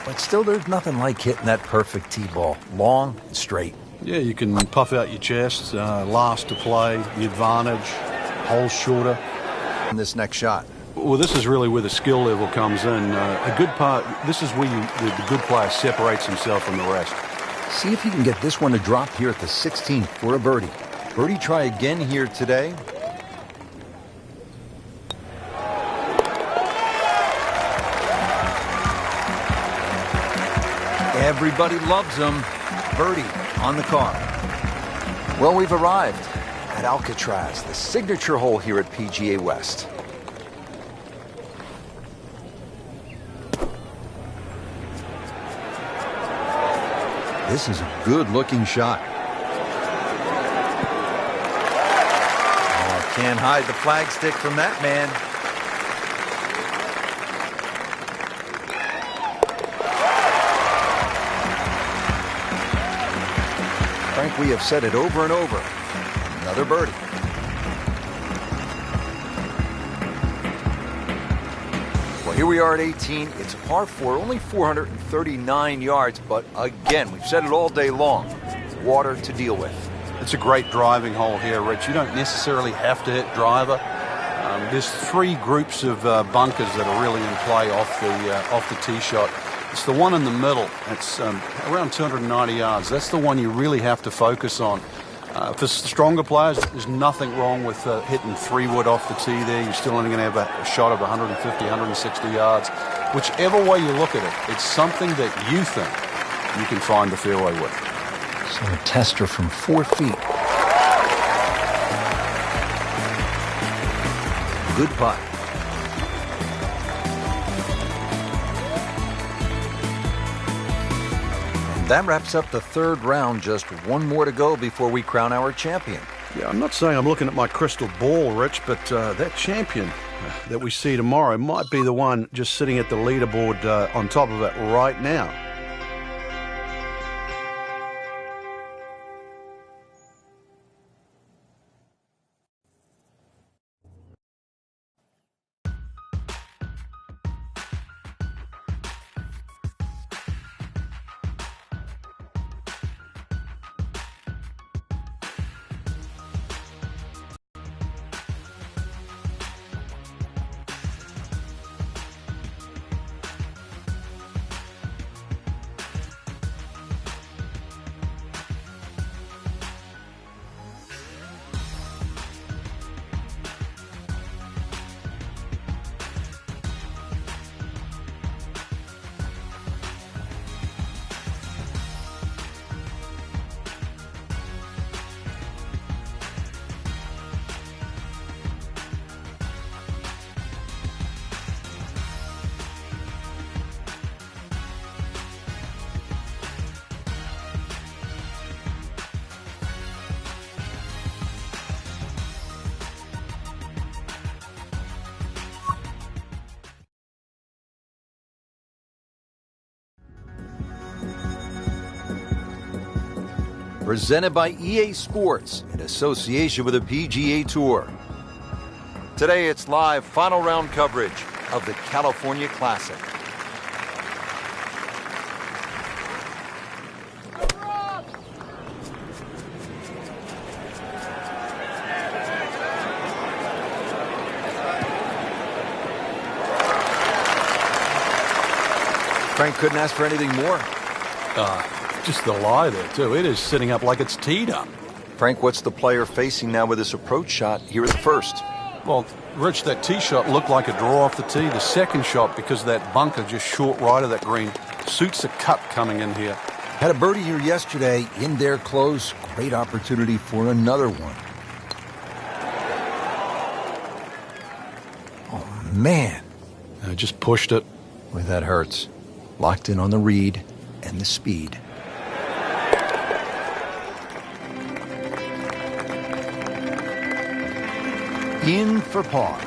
But still, there's nothing like hitting that perfect tee ball. Long and straight. Yeah, you can puff out your chest, last to play, the advantage, holes shorter. In this next shot. Well, this is really where the skill level comes in. A good part, this is where the good player separates himself from the rest. See if you can get this one to drop here at the 16th for a birdie. Birdie try again here today. Everybody loves him. Birdie on the car. Well, we've arrived at Alcatraz, the signature hole here at PGA West. This is a good-looking shot. Oh, can't hide the flagstick from that man. Frank, we have said it over and over. Another birdie. Well, here we are at 18. It's a par 4, only 439 yards, but again, we've said it all day long. Water to deal with. It's a great driving hole here, Rich. You don't necessarily have to hit driver. There's three groups of bunkers that are really in play off the tee shot. It's the one in the middle. It's around 290 yards. That's the one you really have to focus on. For stronger players, there's nothing wrong with hitting 3-wood off the tee there. You're still only going to have a shot of 150, 160 yards. Whichever way you look at it, it's something that you think you can find the fairway with. So a tester from 4 feet. Good putt. That wraps up the third round. Just one more to go before we crown our champion. Yeah, I'm not saying I'm looking at my crystal ball, Rich, but that champion that we see tomorrow might be the one just sitting at the leaderboard on top of it right now. Presented by EA Sports in association with the PGA Tour. Today it's live final round coverage of the California Classic. Frank couldn't ask for anything more. Just the lie there, too. It is sitting up like it's teed up. Frank, what's the player facing now with this approach shot here at the first? Well, Rich, that tee shot looked like a draw off the tee. The second shot, because that bunker just short right of that green, suits a cut coming in here. Had a birdie here yesterday, in there close. Great opportunity for another one. Oh, man. I just pushed it. Boy, that hurts. Locked in on the read and the speed. In for par.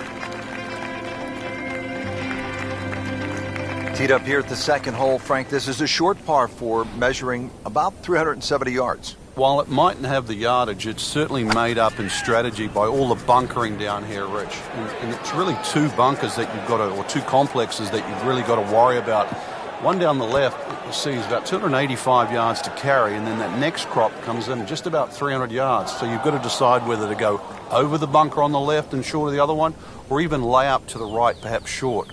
Teed up here at the second hole, Frank. This is a short par 4, measuring about 370 yards. While it mightn't have the yardage, it's certainly made up in strategy by all the bunkering down here, Rich. And it's really two bunkers that you've got to, or two complexes that you've really got to worry about One down the left, you see, is about 285 yards to carry, and then that next crop comes in just about 300 yards. So you've got to decide whether to go over the bunker on the left and short of the other one, or even lay up to the right, perhaps short.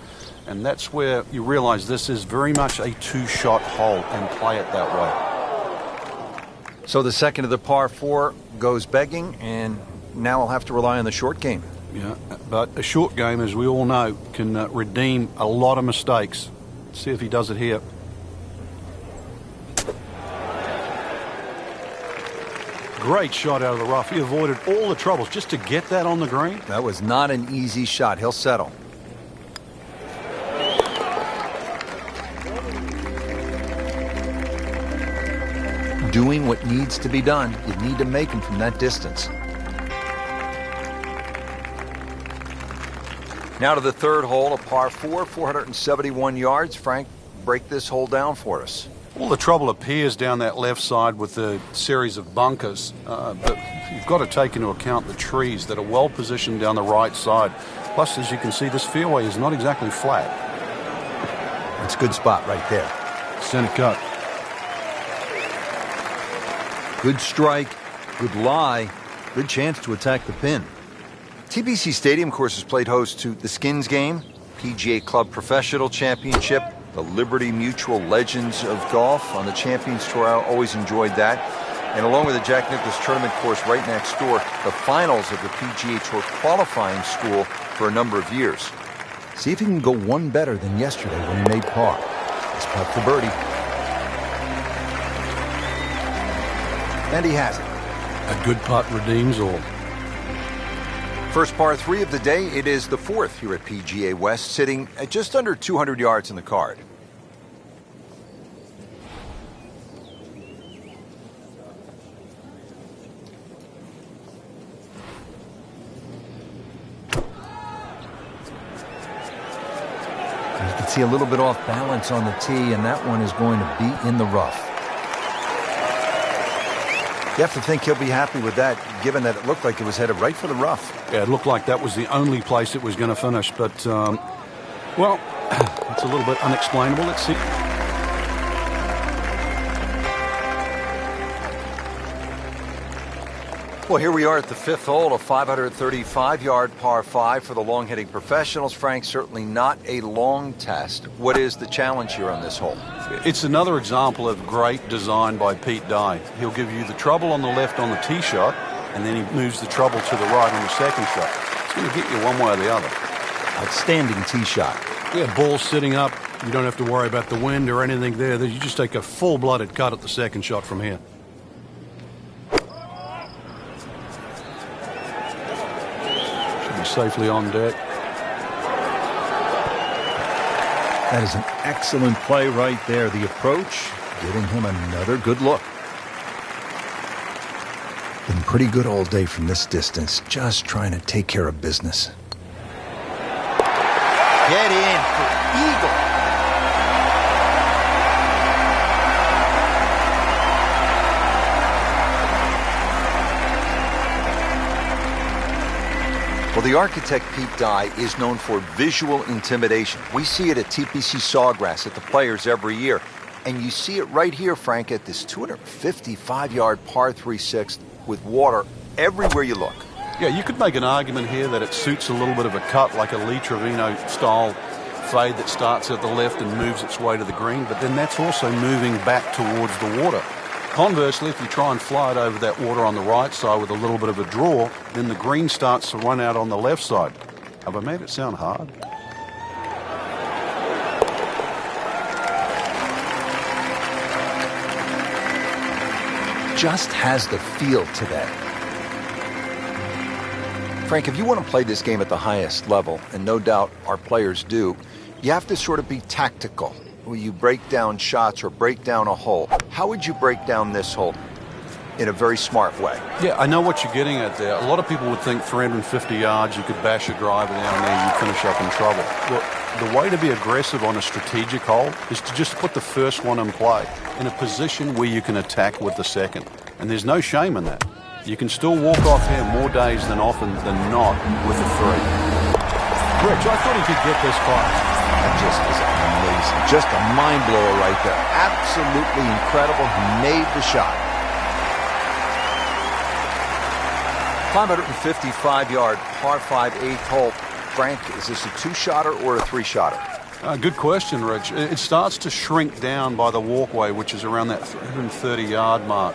And that's where you realize this is very much a two-shot hole, and play it that way. So the second of the par 4 goes begging, and now I'll have to rely on the short game. Yeah, but a short game, as we all know, can redeem a lot of mistakes. Let's see if he does it here. Great shot out of the rough. He avoided all the troubles just to get that on the green. That was not an easy shot. He'll settle. Doing what needs to be done. You need to make them from that distance. Now to the third hole, a par 4, 471 yards. Frank, break this hole down for us. All the trouble appears down that left side with the series of bunkers, but you've got to take into account the trees that are well positioned down the right side. Plus, as you can see, this fairway is not exactly flat. That's a good spot right there. Center cut. Good strike, good lie, good chance to attack the pin. TPC Stadium course has played host to the Skins Game, PGA Club Professional Championship, the Liberty Mutual Legends of Golf on the Champions Tour. I always enjoyed that. And along with the Jack Nicklaus Tournament course right next door, the finals of the PGA Tour qualifying school for a number of years. See if he can go one better than yesterday when he made par. Let's putt for birdie. And he has it. A good putt redeems all. First par 3 of the day. It is the 4th here at PGA West, sitting at just under 200 yards in the card. You can see a little bit off balance on the tee, and that one is going to be in the rough. You have to think he'll be happy with that, given that it looked like it was headed right for the rough. Yeah, it looked like that was the only place it was going to finish, but, well, it's a little bit unexplainable. Let's see. Well, here we are at the 5th hole, a 535-yard par 5 for the long-hitting professionals. Frank, certainly not a long test. What is the challenge here on this hole? It's another example of great design by Pete Dye. He'll give you the trouble on the left on the tee shot, and then he moves the trouble to the right on the second shot. It's going to get you one way or the other. Outstanding tee shot. Yeah, ball sitting up. You don't have to worry about the wind or anything there. You just take a full-blooded cut at the second shot from here. Safely on deck. That is an excellent play right there. The approach, giving him another good look. Been pretty good all day from this distance, just trying to take care of business. Get in for eagle. Well, the architect Pete Dye is known for visual intimidation. We see it at TPC Sawgrass at the Players every year. And you see it right here, Frank, at this 255-yard par 3/6 with water everywhere you look. Yeah, you could make an argument here that it suits a little bit of a cut, like a Lee Trevino-style fade that starts at the left and moves its way to the green, but then that's also moving back towards the water. Conversely, if you try and fly it over that water on the right side with a little bit of a draw, then the green starts to run out on the left side. Have I made it sound hard? Just has the feel today. Frank, if you want to play this game at the highest level, and no doubt our players do, you have to sort of be tactical. Will you break down shots or break down a hole? How would you break down this hole in a very smart way? Yeah, I know what you're getting at there. A lot of people would think 350 yards, you could bash a driver down there, you finish up in trouble. Well, the way to be aggressive on a strategic hole is to just put the first one in play in a position where you can attack with the second. And there's no shame in that. You can still walk off here more days than often than not with a 3. Rich, I thought he could get this far. That just is amazing. Just a mind blower right there. Absolutely incredible. He made the shot. 555-yard par 5 8th hole. Frank, is this a two-shotter or a three-shotter? Good question, Rich. It starts to shrink down by the walkway, which is around that 330-yard mark.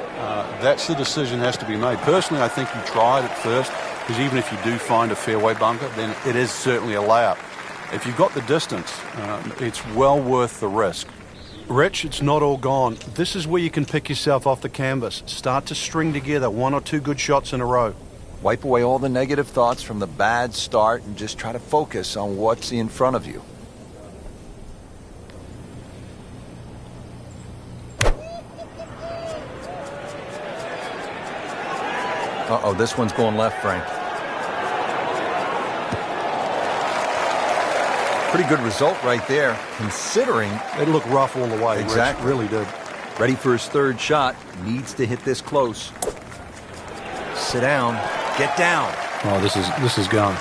That's the decision that has to be made. Personally, I think you try it at first, because even if you do find a fairway bunker, then it is certainly a layup. If you've got the distance, it's well worth the risk. Rich, it's not all gone. This is where you can pick yourself off the canvas. Start to string together one or two good shots in a row. Wipe away all the negative thoughts from the bad start and just try to focus on what's in front of you. Uh-oh, this one's going left, Frank. Pretty good result right there, considering... It looked rough all the way, Exactly. Rich. Really did. Ready for his third shot. Needs to hit this close. Sit down. Get down. Oh, this is gone.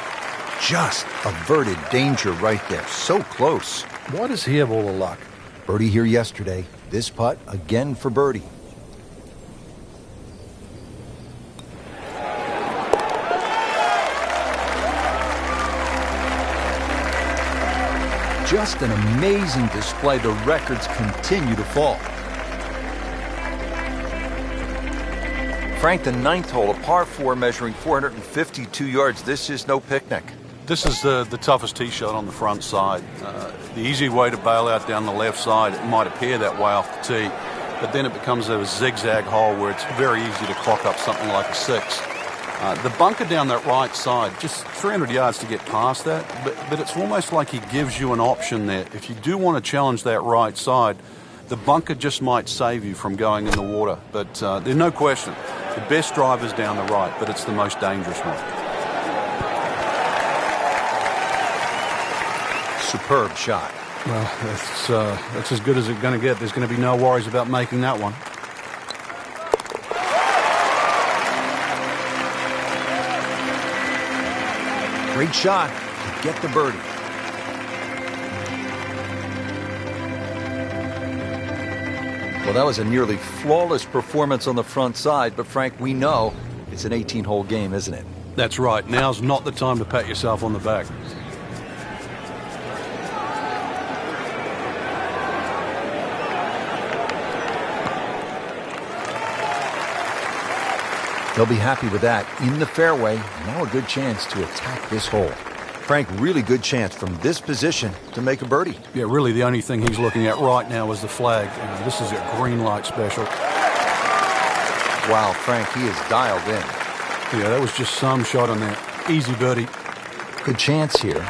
Just averted danger right there. So close. Why does he have all the luck? Birdie here yesterday. This putt again for birdie. Just an amazing display. The records continue to fall. Frank, the ninth hole, a par 4 measuring 452 yards. This is no picnic. This is the toughest tee shot on the front side. The easy way to bail out down the left side, it might appear that way off the tee, but then it becomes a zigzag hole where it's very easy to clock up something like a 6. The bunker down that right side, just 300 yards to get past that, but it's almost like he gives you an option there. If you do want to challenge that right side, the bunker just might save you from going in the water. But there's no question, the best drive is down the right, but it's the most dangerous one. Superb shot. Well, that's as good as it's going to get. There's going to be no worries about making that one. Great shot to get the birdie. Well, that was a nearly flawless performance on the front side, but Frank, we know it's an 18-hole game, isn't it? That's right. Now's not the time to pat yourself on the back. They'll be happy with that. In the fairway, now a good chance to attack this hole. Frank, really good chance from this position to make a birdie. Yeah, really the only thing he's looking at right now is the flag. This is a green light special. Wow, Frank, he is dialed in. Yeah, that was just some shot on there. Easy birdie. Good chance here.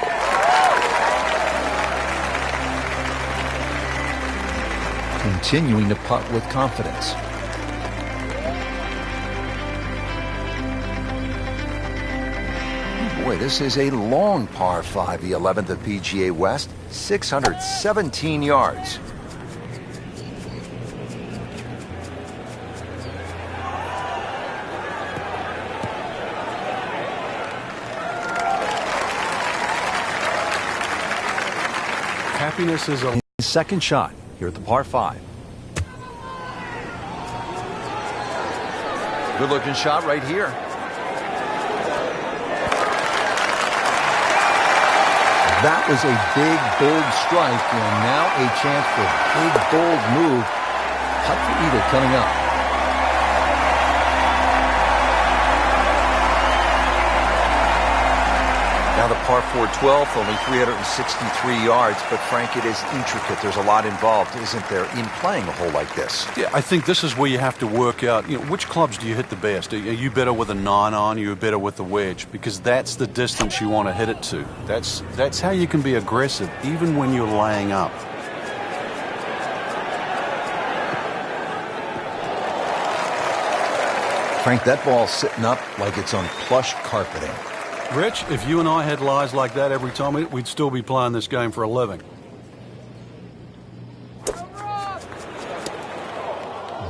Continuing to putt with confidence. Boy, this is a long par 5, the 11th at PGA West, 617 yards. Happiness is a... Second shot here at the par 5. Good looking shot right here. That was a big, bold strike, and now a chance for a big, bold move. Putt for either coming up. Now the par 4 12th, only 363 yards, but Frank, it is intricate. There's a lot involved, isn't there, in playing a hole like this? Yeah, I think this is where you have to work out, which clubs do you hit the best? Are you better with a 9 on, are you better with the wedge? Because that's the distance you want to hit it to. That's how you can be aggressive, even when you're laying up. Frank, that ball's sitting up like it's on plush carpeting. Rich, if you and I had lies like that every time, we'd still be playing this game for a living.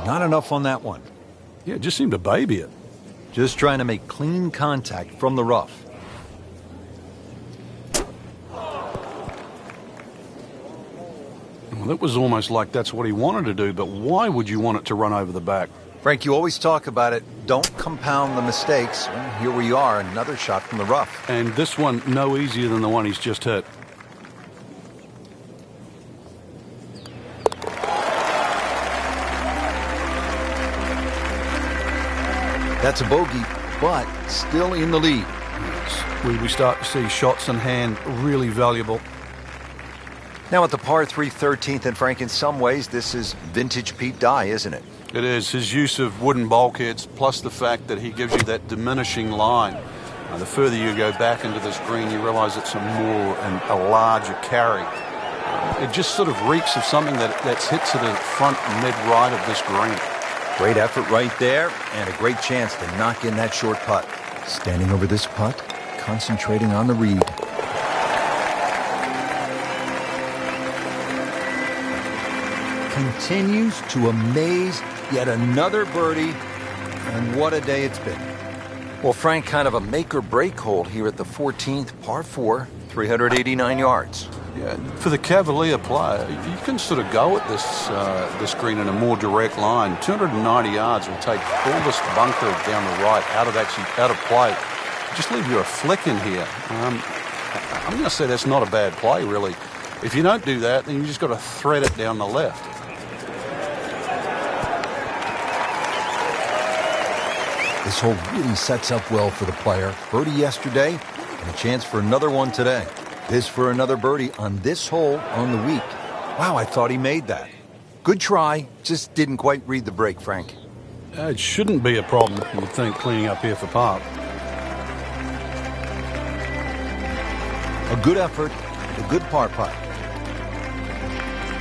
Not enough on that one. Yeah, it just seemed to baby it. Just trying to make clean contact from the rough. Well, that was almost like that's what he wanted to do, but why would you want it to run over the back? Frank, you always talk about it. Don't compound the mistakes. Well, here we are, another shot from the rough. And this one no easier than the one he's just hit. That's a bogey, but still in the lead. We start to see shots in hand really valuable. Now at the par 3 13th, and Frank, in some ways, this is vintage Pete Dye, isn't it? It is. His use of wooden bulkheads, plus the fact that he gives you that diminishing line. The further you go back into this green, you realize it's a more and a larger carry. It just sort of reeks of something that's hit to the front mid-right of this green. Great effort right there, and a great chance to knock in that short putt. Standing over this putt, concentrating on the read. Continues to amaze. Yet another birdie, and what a day it's been. Well, Frank, kind of a make-or-break hole here at the 14th, par 4, 389 yards. Yeah, for the Cavalier player, you can sort of go at this green in a more direct line. 290 yards will take all this bunker down the right out of play. Just leave you a flick in here. I'm going to say that's not a bad play, really. If you don't do that, then you just got to thread it down the left. This hole really sets up well for the player. Birdie yesterday, and a chance for another one today. This for another birdie on this hole on the week. Wow, I thought he made that. Good try, just didn't quite read the break, Frank. It shouldn't be a problem, you would think, cleaning up here for par. A good effort, a good par putt.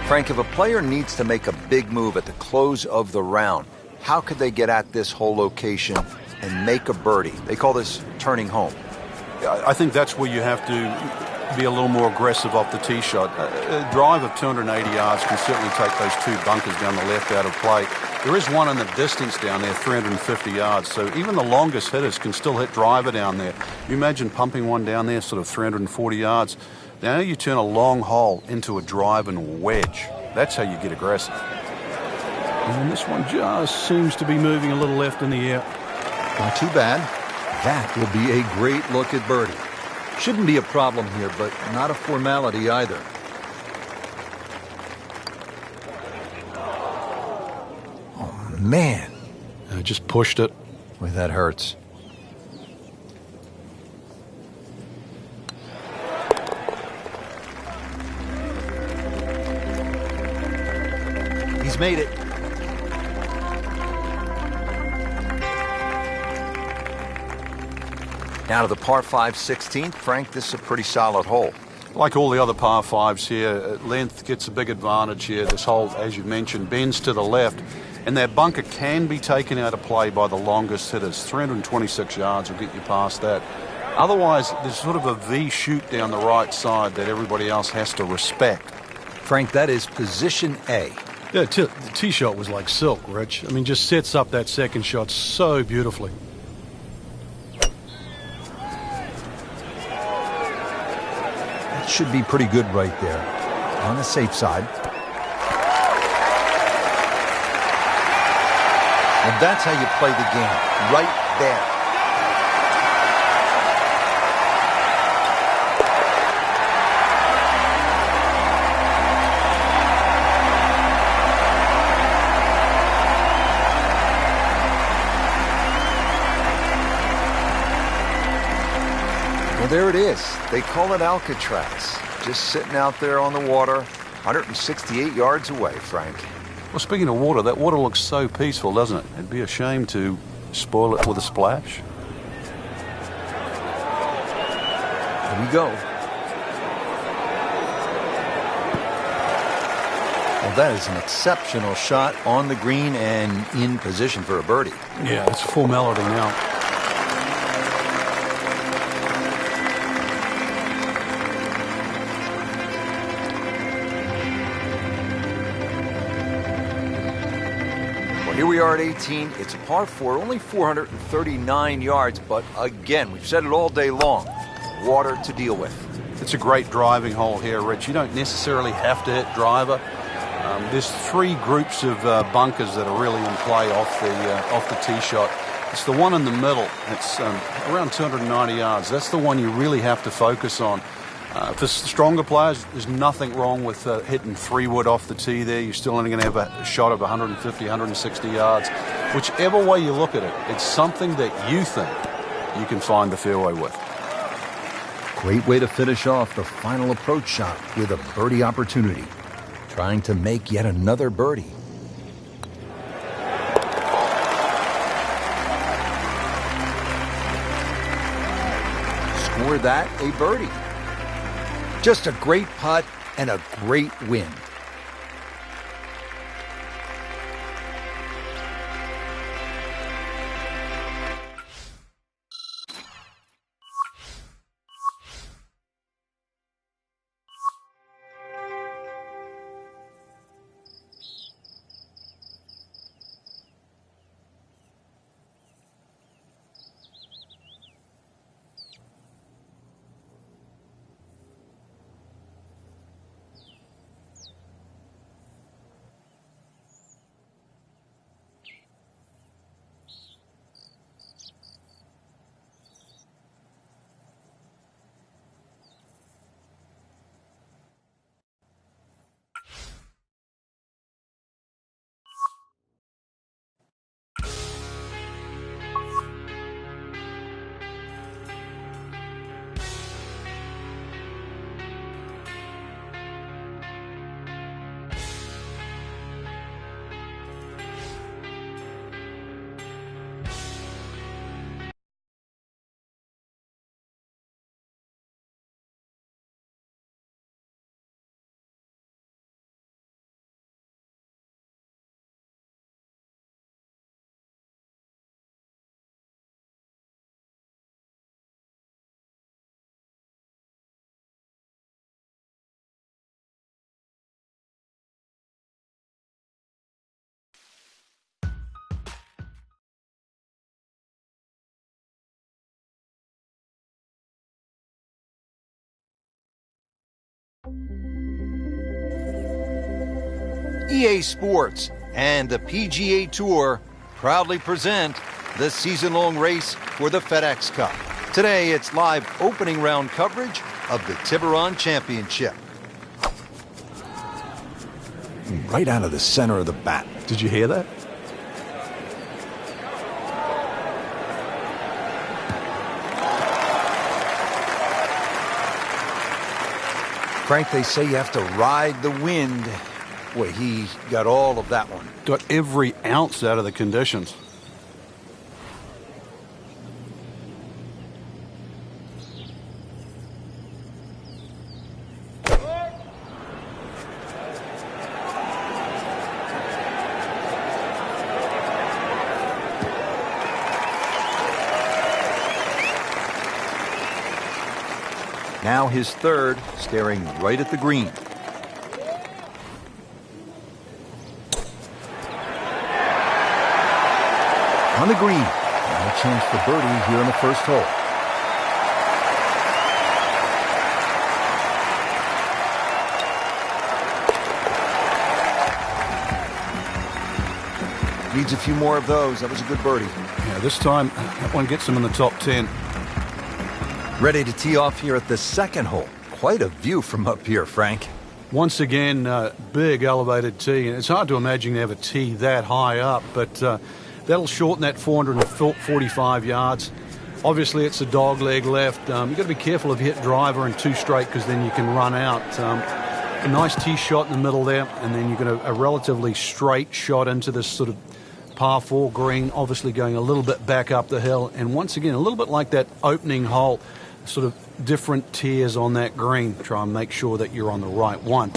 Frank, if a player needs to make a big move at the close of the round, how could they get at this whole location and make a birdie? They call this turning home. I think that's where you have to be a little more aggressive off the tee shot. A drive of 280 yards can certainly take those two bunkers down the left out of play. There is one in the distance down there, 350 yards, so even the longest hitters can still hit driver down there. You imagine pumping one down there, sort of 340 yards. Now you turn a long hole into a drive and wedge. That's how you get aggressive. And this one just seems to be moving a little left in the air. Not too bad. That will be a great look at birdie. Shouldn't be a problem here, but not a formality either. Oh, man. I just pushed it. Boy, that hurts. He's made it. Now to the par 5 16th. Frank, this is a pretty solid hole. Like all the other par 5s here, length gets a big advantage here. This hole, as you mentioned, bends to the left, and that bunker can be taken out of play by the longest hitters. 326 yards will get you past that. Otherwise, there's sort of a V shoot down the right side that everybody else has to respect. Frank, that is position A. Yeah, the tee shot was like silk, Rich. I mean, just sets up that second shot so beautifully. Should be pretty good right there. On the safe side. And that's how you play the game. Right there. Well, there it is. They call it Alcatraz. Just sitting out there on the water, 168 yards away, Frank. Well, speaking of water, that water looks so peaceful, doesn't it? It'd be a shame to spoil it with a splash. Here we go. Well, that is an exceptional shot on the green and in position for a birdie. Yeah, it's a formality now. Here we are at 18. It's a par 4, only 439 yards, but again, we've said it all day long, water to deal with. It's a great driving hole here, Rich. You don't necessarily have to hit driver. There's three groups of bunkers that are really in play off the tee shot. It's the one in the middle. It's around 290 yards. That's the one you really have to focus on. For stronger players, there's nothing wrong with hitting 3-wood off the tee there. You're still only going to have a shot of 150, 160 yards. Whichever way you look at it, it's something that you think you can find the fairway with. Great way to finish off the final approach shot with a birdie opportunity. Trying to make yet another birdie. Score that a birdie. Just a great putt and a great win. EA Sports and the PGA Tour proudly present the season-long race for the FedEx Cup. Today, it's live opening round coverage of the Tiburon Championship. Right out of the center of the bat. Did you hear that? Frank, they say you have to ride the wind. Boy, he got all of that one. Got every ounce out of the conditions. Now his third, staring right at the green. On the green, now a chance for birdie here in the first hole. Needs a few more of those. That was a good birdie. Yeah, this time that one gets him in the top 10. Ready to tee off here at the second hole. Quite a view from up here, Frank. Once again, big elevated tee. And it's hard to imagine they have a tee that high up, but that'll shorten that 445 yards. Obviously, it's a dog leg left. You've got to be careful if you hit driver and two straight, because then you can run out. A nice tee shot in the middle there, and then you've got a relatively straight shot into this sort of par 4 green, obviously going a little bit back up the hill. And once again, a little bit like that opening hole, sort of different tiers on that green. Try and make sure that you're on the right one.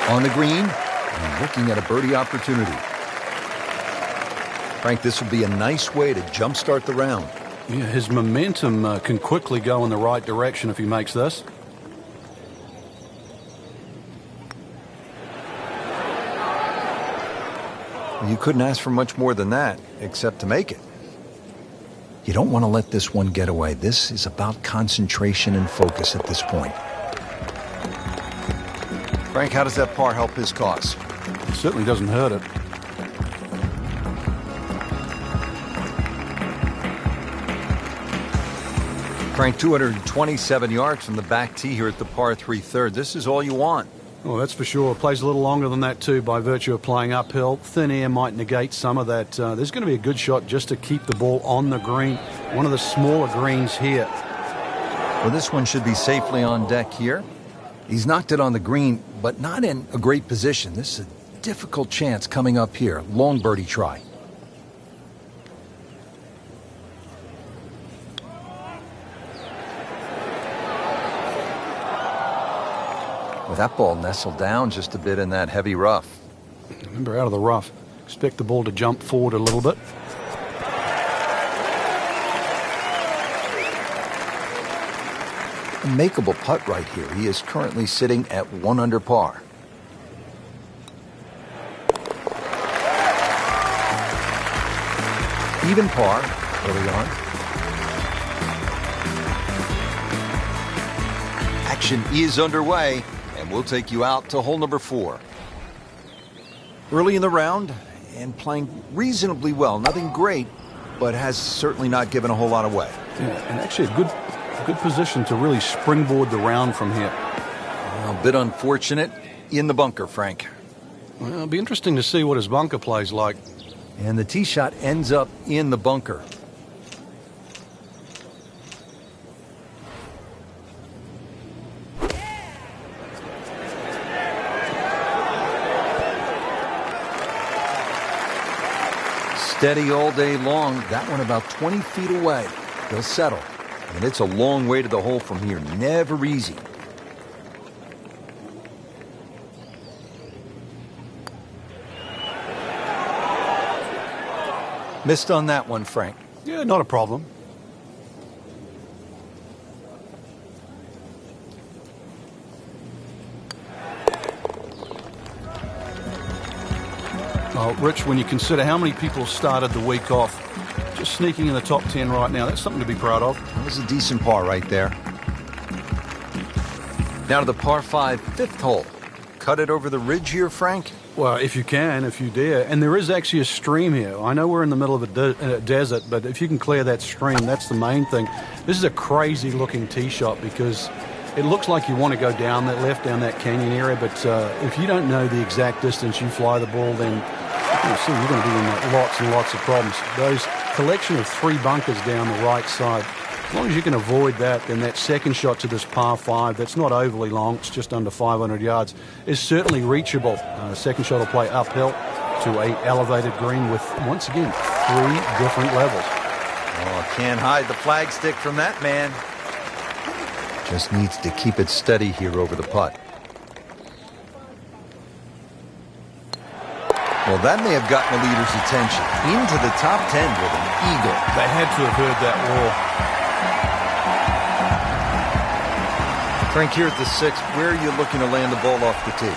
On the green, and looking at a birdie opportunity. Frank, this will be a nice way to jumpstart the round. Yeah, his momentum can quickly go in the right direction if he makes this. You couldn't ask for much more than that, except to make it. You don't want to let this one get away. This is about concentration and focus at this point. Frank, how does that par help his cause? It certainly doesn't hurt it. Frank, 227 yards from the back tee here at the par 3/3. This is all you want. Well, that's for sure. Plays a little longer than that, too, by virtue of playing uphill. Thin air might negate some of that. There's going to be a good shot just to keep the ball on the green. One of the smaller greens here. Well, this one should be safely on deck here. He's knocked it on the green, but not in a great position. This is a difficult chance coming up here. Long birdie try. Well, that ball nestled down just a bit in that heavy rough. Remember, out of the rough. Expect the ball to jump forward a little bit. A makeable putt right here. He is currently sitting at 1 under par. Even par early on. Action is underway, and we'll take you out to hole number 4. Early in the round and playing reasonably well. Nothing great, but has certainly not given a whole lot away. Yeah, and actually a good position to really springboard the round from here. A bit unfortunate in the bunker, Frank. Well, it'll be interesting to see what his bunker plays like. And the tee shot ends up in the bunker. Steady all day long. That one about 20 feet away. He'll settle. And it's a long way to the hole from here. Never easy. Missed on that one, Frank. Yeah, not a problem. Oh, Rich, when you consider how many people started the week off, just sneaking in the top 10 right now, that's something to be proud of. That was a decent par right there. Now to the par 5 fifth hole. Cut it over the ridge here, Frank? Well, if you can, if you dare. And there is actually a stream here. I know we're in the middle of a desert, but if you can clear that stream, that's the main thing. This is a crazy-looking tee shot because it looks like you want to go down that left, down that canyon area, but if you don't know the exact distance you fly the ball, then you're going to be in lots and lots of problems. Those collection of 3 bunkers down the right side, as long as you can avoid that, then that second shot to this par 5, that's not overly long, it's just under 500 yards, is certainly reachable. The second shot will play uphill to a elevated green with, once again, 3 different levels. Oh, can't hide the flagstick from that man. Just needs to keep it steady here over the putt. Well, that may have gotten the leader's attention. Into the top 10 with an eagle. They had to have heard that roar. Frank, here at the 6th, where are you looking to land the ball off the tee?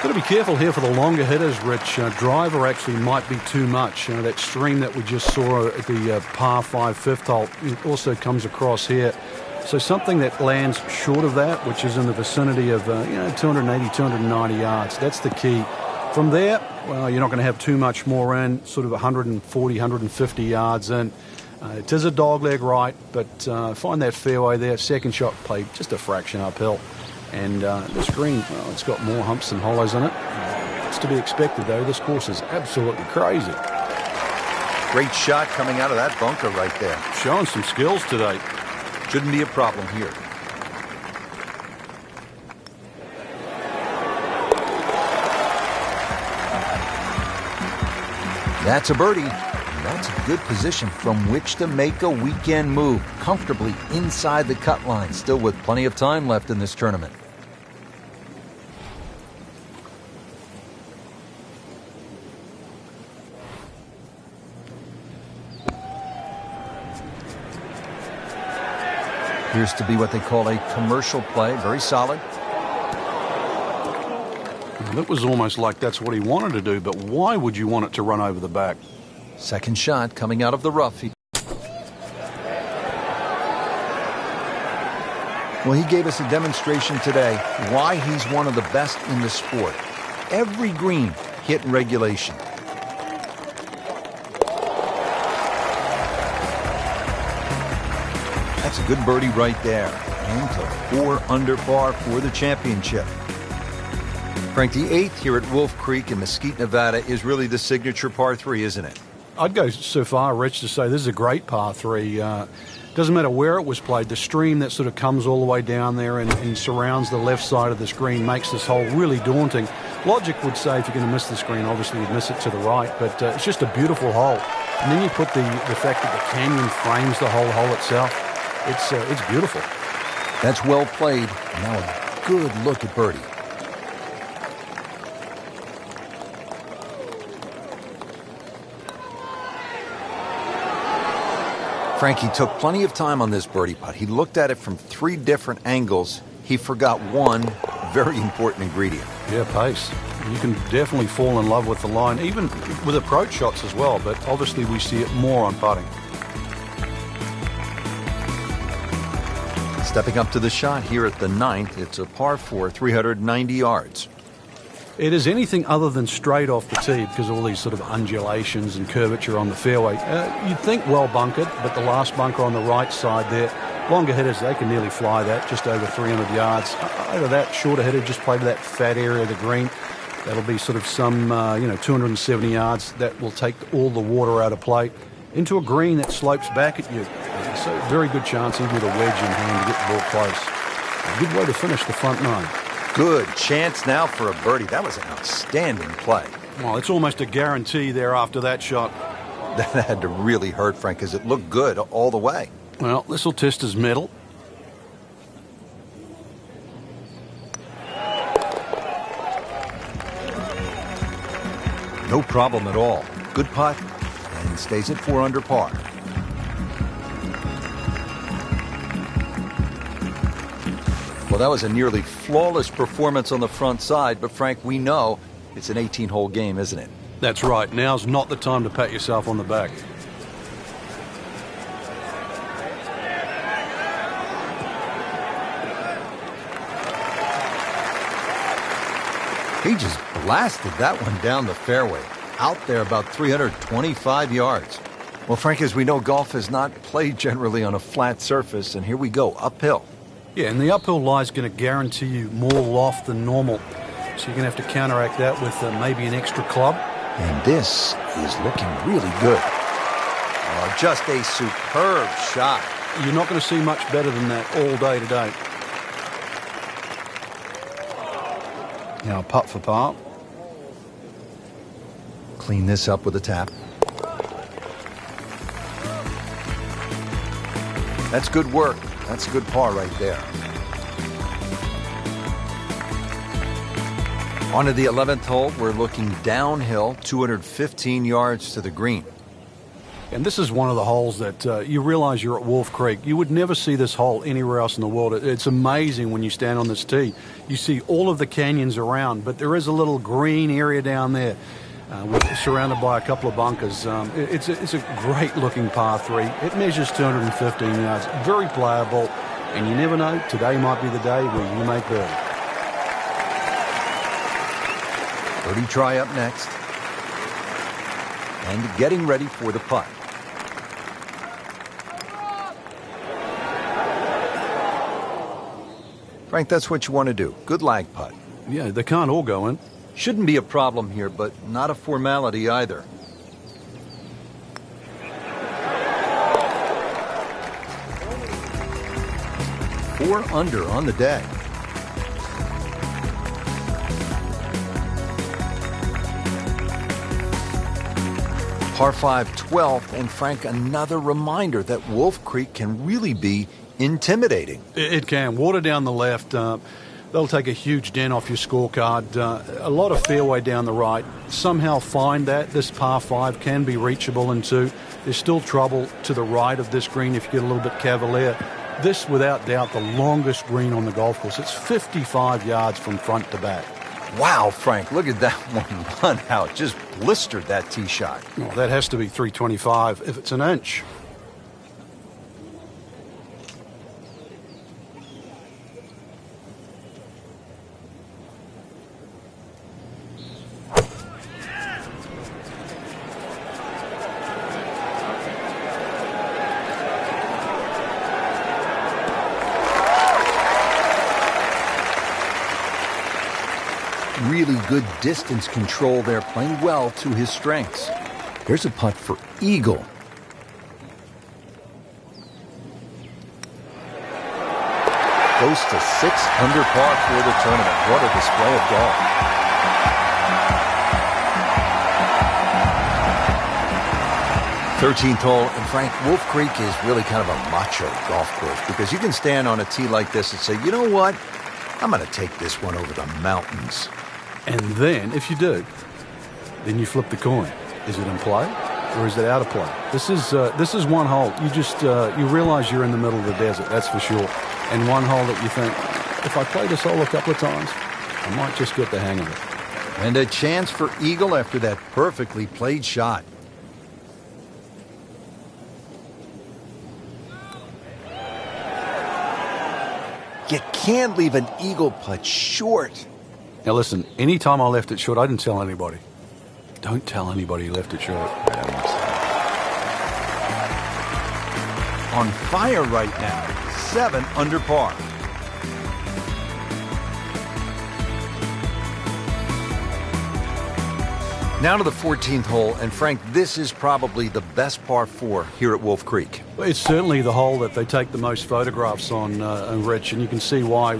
Got to be careful here for the longer hitters, Rich. Driver actually might be too much. That stream that we just saw at the par 5 fifth hole also comes across here. So something that lands short of that, which is in the vicinity of 280, 290 yards. That's the key. From there, well, you're not going to have too much more in, sort of 140, 150 yards in. It is a dogleg right, but find that fairway there. Second shot played just a fraction uphill. And this green, well, it's got more humps and hollows in it. It's to be expected, though. This course is absolutely crazy. Great shot coming out of that bunker right there. Showing some skills today. Shouldn't be a problem here. That's a birdie. And that's a good position from which to make a weekend move. Comfortably inside the cut line. Still with plenty of time left in this tournament. Appears to be what they call a commercial play. Very solid. It was almost like that's what he wanted to do, but why would you want it to run over the back? Second shot coming out of the rough. Well, he gave us a demonstration today why he's one of the best in the sport. Every green hit in regulation. That's a good birdie right there. And to 4 under par for the championship. Frank, the 8th here at Wolf Creek in Mesquite, Nevada is really the signature par 3, isn't it? I'd go so far, Rich, to say this is a great par 3. Doesn't matter where it was played. The stream that sort of comes all the way down there and surrounds the left side of the screen makes this hole really daunting. Logic would say if you're going to miss the screen, obviously you'd miss it to the right, but it's just a beautiful hole. And then you put the fact that the canyon frames the whole hole itself. It's beautiful. That's well played. Now a good look at birdie. Frankie took plenty of time on this birdie putt. He looked at it from 3 different angles. He forgot one very important ingredient. Yeah, pace. You can definitely fall in love with the line, even with approach shots as well, but obviously we see it more on putting. Stepping up to the shot here at the 9th, it's a par 4, 390 yards. It is anything other than straight off the tee because of all these sort of undulations and curvature on the fairway. You'd think well bunkered, but the last bunker on the right side there, longer hitters, they can nearly fly that, just over 300 yards. Over that, shorter hitter just play to that fat area of the green. That'll be sort of some, 270 yards. That will take all the water out of play into a green that slopes back at you. So very good chance, even with a wedge in hand, to get the ball close. A good way to finish the front 9. Good chance now for a birdie. That was an outstanding play. Well, it's almost a guarantee there after that shot. That had to really hurt, Frank, because it looked good all the way. Well, this will test his mettle. No problem at all. Good putt, and stays at 4 under par. Well, that was a nearly flawless performance on the front side, but Frank, we know it's an 18-hole game, isn't it? That's right. Now's not the time to pat yourself on the back. He just blasted that one down the fairway, out there about 325 yards. Well, Frank, as we know, golf is not played generally on a flat surface, and here we go, uphill. Yeah, and the uphill lie is going to guarantee you more loft than normal. So you're going to have to counteract that with maybe an extra club. And this is looking really good. Oh, just a superb shot. You're not going to see much better than that all day today. Now, putt for par. Clean this up with a tap. That's good work. That's a good par right there. On to the 11th hole. We're looking downhill, 215 yards to the green. And this is one of the holes that you realize you're at Wolf Creek. You would never see this hole anywhere else in the world. It's amazing when you stand on this tee. You see all of the canyons around, but there is a little green area down there surrounded by a couple of bunkers. It's a great-looking par 3. It measures 215 yards. Very playable, and you never know. Today might be the day where you make birdie. Birdie try up next. And getting ready for the putt. Frank, that's what you want to do. Good lag putt. Yeah, they can't all go in. Shouldn't be a problem here, but not a formality either. Four under on the day. Par 5, 12th, and Frank, another reminder that Wolf Creek can really be intimidating. It can. Water down the left. They'll take a huge dent off your scorecard. A lot of fairway down the right. Somehow find that. This par 5 can be reachable in 2. There's still trouble to the right of this green if you get a little bit cavalier. This, without doubt, the longest green on the golf course. It's 55 yards from front to back. Wow, Frank, look at that one run out. Just blistered that tee shot. Well, that has to be 325 if it's an inch. really good distance control there, playing well to his strengths. Here's a putt for eagle. Goes to 6 under par for the tournament. What a display of golf. '13th hole, and Frank, Wolf Creek is really kind of a macho golf course because you can stand on a tee like this and say, you know what? I'm going to take this one over the mountains. And then, if you do, then you flip the coin. Is it in play or is it out of play? This is one hole. You just you realize you're in the middle of the desert, that's for sure. And one hole that you think, if I play this hole a couple of times, I might just get the hang of it. And a chance for eagle after that perfectly played shot. You can't leave an eagle putt short. Now listen, anytime I left it short, I didn't tell anybody. Don't tell anybody you left it short. On fire right now. 7 under par. Now to the 14th hole, and Frank, this is probably the best par 4 here at Wolf Creek. Well, it's certainly the hole that they take the most photographs on, Rich, and you can see why.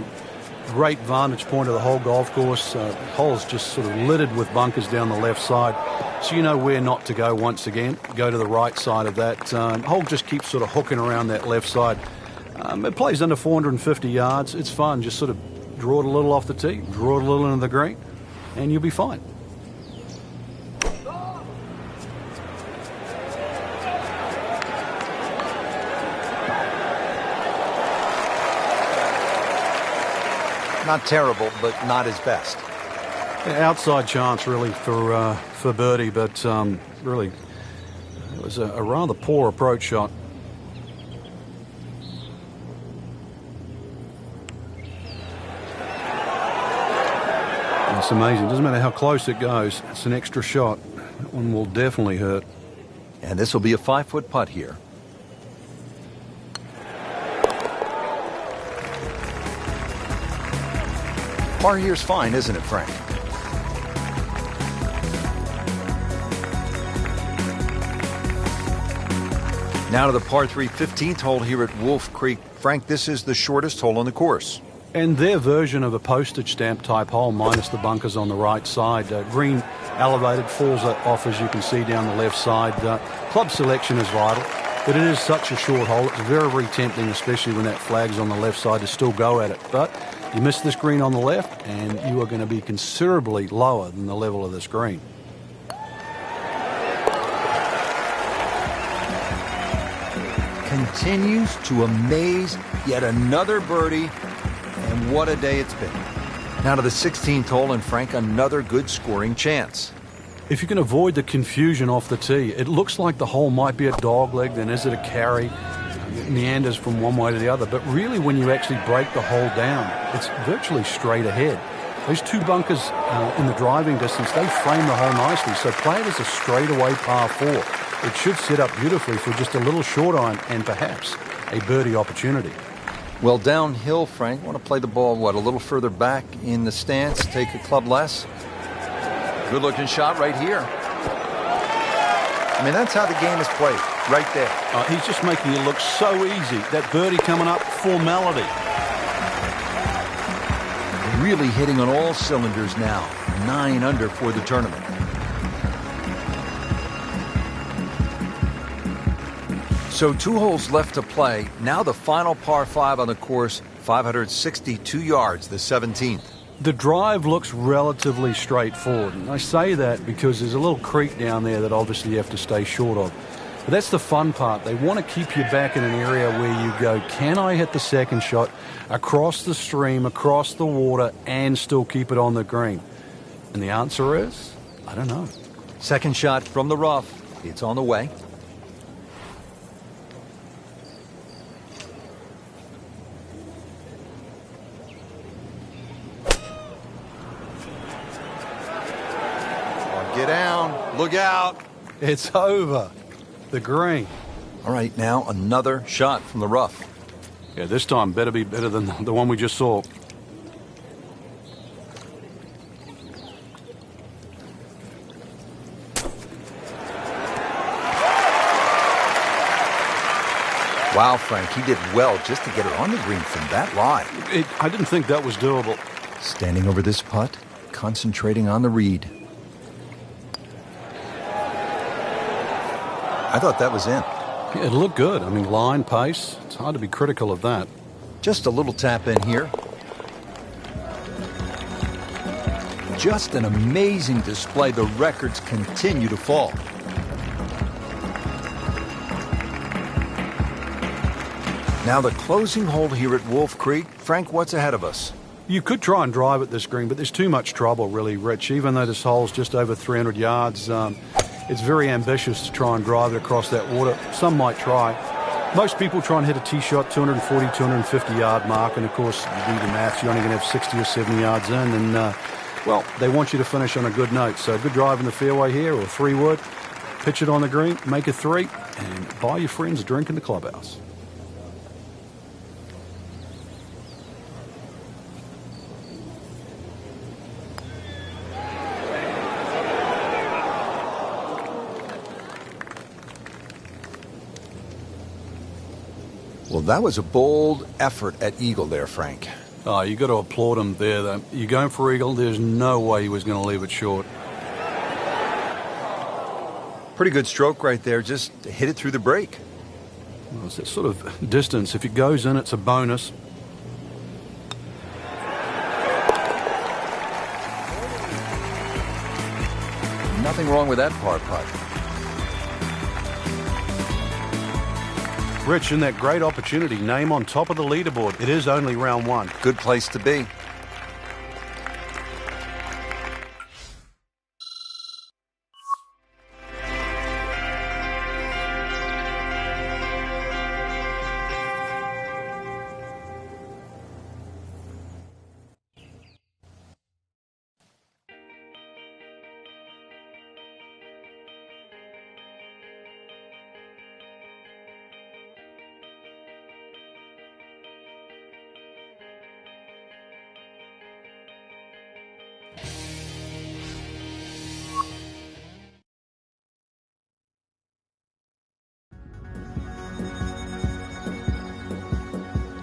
Great vantage point of the whole golf course. Hole's just sort of littered with bunkers down the left side, so you know where not to go once again. Go to the right side of that. Hole just keeps sort of hooking around that left side. It plays under 450 yards. It's fun. Just sort of draw it a little off the tee, draw it a little into the green, and you'll be fine. Not terrible, but not his best. Outside chance, really, for birdie, but really, it was a rather poor approach shot. It's amazing. Doesn't matter how close it goes. It's an extra shot. That one will definitely hurt. And this will be a 5-foot putt here. Par here's fine, isn't it, Frank? Now to the par 3 15th hole here at Wolf Creek. Frank, this is the shortest hole on the course. And their version of a postage stamp type hole, minus the bunkers on the right side. Green elevated, falls off as you can see down the left side. Club selection is vital, but it is such a short hole. It's very, very tempting, especially when that flag's on the left side, to still go at it. But you miss this green on the left, and you are going to be considerably lower than the level of this green. Continues to amaze. Yet another birdie. And what a day it's been. Now to the 16th hole, and Frank, another good scoring chance. If you can avoid the confusion off the tee, it looks like the hole might be a dogleg, then is it a carry? It meanders from one way to the other. But really, when you actually break the hole down, it's virtually straight ahead. Those two bunkers in the driving distance, they frame the hole nicely. So play it as a straightaway par 4. It should set up beautifully for just a little short iron and perhaps a birdie opportunity. Well, downhill, Frank, want to play the ball, what, a little further back in the stance, take a club less? Good-looking shot right here. I mean, that's how the game is played, right there. He's just making it look so easy. That birdie coming up, formality. Really hitting on all cylinders now. 9 under for the tournament. So 2 holes left to play. Now the final par 5 on the course, 562 yards, the 17th. The drive looks relatively straightforward. And I say that because there's a little creek down there that obviously you have to stay short of. But that's the fun part. They want to keep you back in an area where you go, can I hit the second shot across the stream, across the water, and still keep it on the green? And the answer is, I don't know. Second shot from the rough. It's on the way. Get down. Look out. It's over. The green. All right, now another shot from the rough. Yeah, this time better be better than the one we just saw. Wow, Frank, he did well just to get it on the green from that lie. I didn't think that was doable. Standing over this putt, concentrating on the read. I thought that was in. Yeah, it looked good. I mean, line, pace. It's hard to be critical of that. Just a little tap in here. Just an amazing display. The records continue to fall. Now the closing hole here at Wolf Creek. Frank, what's ahead of us? You could try and drive at this green, but there's too much trouble, really, Rich. Even though this hole's just over 300 yards, it's very ambitious to try and drive it across that water. Some might try. Most people try and hit a tee shot 240, 250 yard mark, and of course, you do the maths, you're only going to have 60 or 70 yards in, and well, they want you to finish on a good note. So good drive in the fairway here, or 3-wood, pitch it on the green, make a 3, and buy your friends a drink in the clubhouse. Well, that was a bold effort at eagle there, Frank. Oh, you got to applaud him there, though. You're going for eagle. There's no way he was going to leave it short. Pretty good stroke right there. Just hit it through the break. Well, it's that sort of distance. If it goes in, it's a bonus. Nothing wrong with that par putt. Rich, in that great opportunity, name on top of the leaderboard. It is only round 1. Good place to be.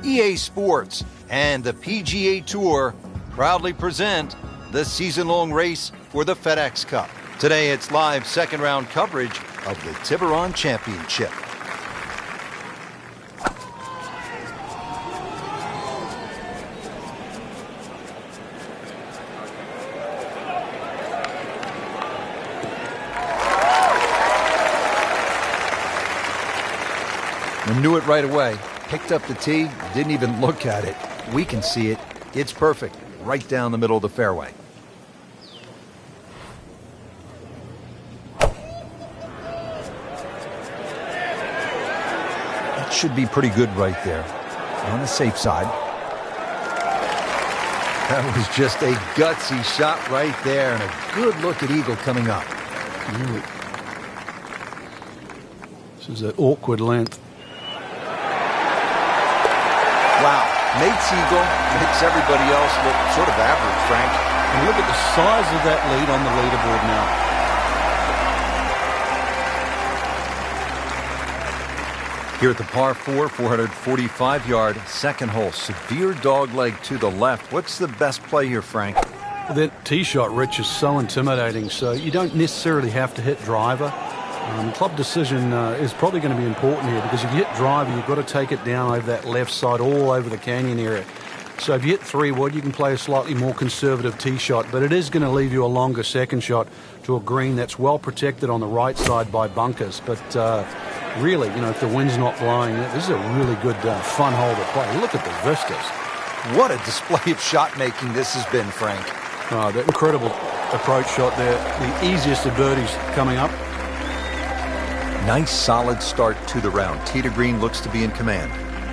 EA Sports and the PGA Tour proudly present the season-long race for the FedEx Cup. Today it's live second-round coverage of the Tiburon Championship. I knew it right away. Picked up the tee, didn't even look at it. We can see it. It's perfect, right down the middle of the fairway. That should be pretty good right there. On the safe side. That was just a gutsy shot right there, and a good look at eagle coming up. This is an awkward length. Wow, Nate's eagle makes everybody else look sort of average, Frank. And look at the size of that lead on the leaderboard now. Here at the par 4, 445-yard second hole. Severe dogleg to the left. What's the best play here, Frank? That tee shot, Rich, is so intimidating, so you don't necessarily have to hit driver. Club decision is probably going to be important here, because if you hit driver, you've got to take it down over that left side, all over the canyon area. So if you hit 3-wood, you can play a slightly more conservative tee shot, but it is going to leave you a longer second shot to a green that's well protected on the right side by bunkers. But really, you know, if the wind's not blowing, this is a really good, fun hole to play. Look at the vistas. What a display of shot making this has been, Frank. Oh, that incredible approach shot there. The easiest of birdies coming up. Nice solid start to the round. Tee to green looks to be in command.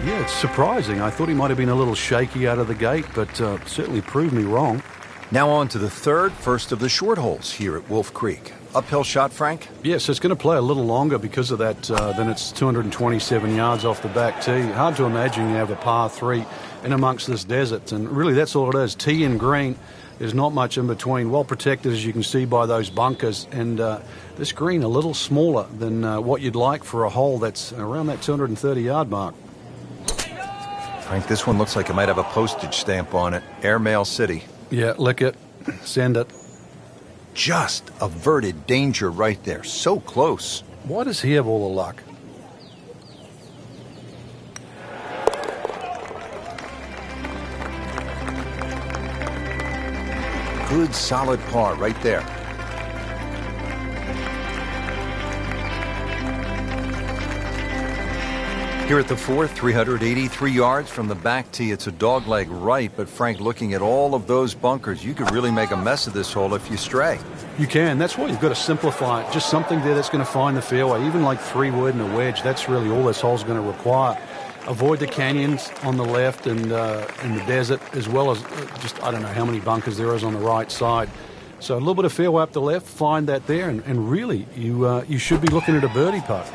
Yeah, it's surprising. I thought he might have been a little shaky out of the gate, but certainly proved me wrong. Now on to the third, first of the short holes here at Wolf Creek. Uphill shot, Frank? Yes, it's going to play a little longer because of that. Then it's 227 yards off the back tee. Hard to imagine you have a par 3 in amongst this desert. And really, that's all it is. Tee and green. There's not much in between. Well protected, as you can see, by those bunkers. And this green a little smaller than what you'd like for a hole that's around that 230-yard mark. Frank, this one looks like it might have a postage stamp on it. Airmail City. Yeah, lick it. Send it. Just averted danger right there. So close. Why does he have all the luck? Good solid par right there. Here at the fourth, 383 yards from the back tee. It's a dogleg right, but Frank, looking at all of those bunkers, you could really make a mess of this hole if you stray. You can. That's why you've got to simplify it. Just something there that's going to find the fairway. Even like 3-wood and a wedge, that's really all this hole's going to require. Avoid the canyons on the left and in the desert, as well as just, I don't know how many bunkers there is on the right side. So a little bit of fairway up the left, find that there, and really, you should be looking at a birdie putt.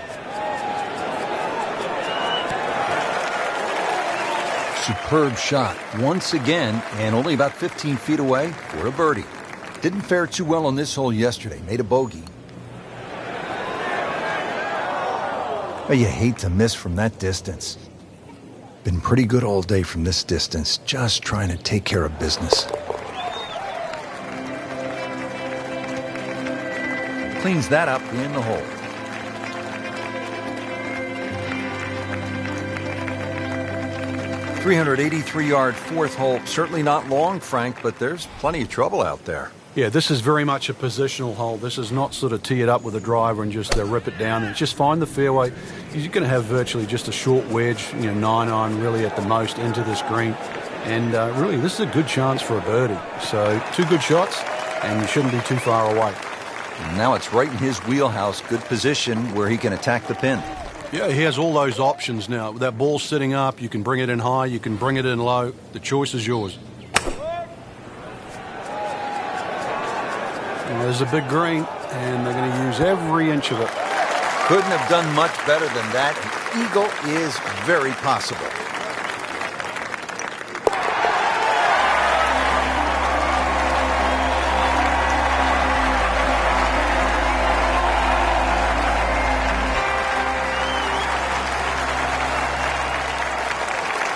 Superb shot once again, and only about 15 feet away for a birdie. Didn't fare too well on this hole yesterday. Made a bogey. But you hate to miss from that distance. Been pretty good all day from this distance, just trying to take care of business. Cleans that up in the hole. .383-yard fourth hole. Certainly not long, Frank, but there's plenty of trouble out there. Yeah, this is very much a positional hole. This is not sort of tee it up with a driver and just rip it down. It's just find the fairway. You're going to have virtually just a short wedge, 9-iron really at the most into this green. And really, this is a good chance for a birdie. So 2 good shots, and you shouldn't be too far away. And now it's right in his wheelhouse. Good position where he can attack the pin. Yeah, he has all those options now. That ball's sitting up. You can bring it in high. You can bring it in low. The choice is yours. Well, there's a big green, and they're going to use every inch of it. Couldn't have done much better than that. An eagle is very possible.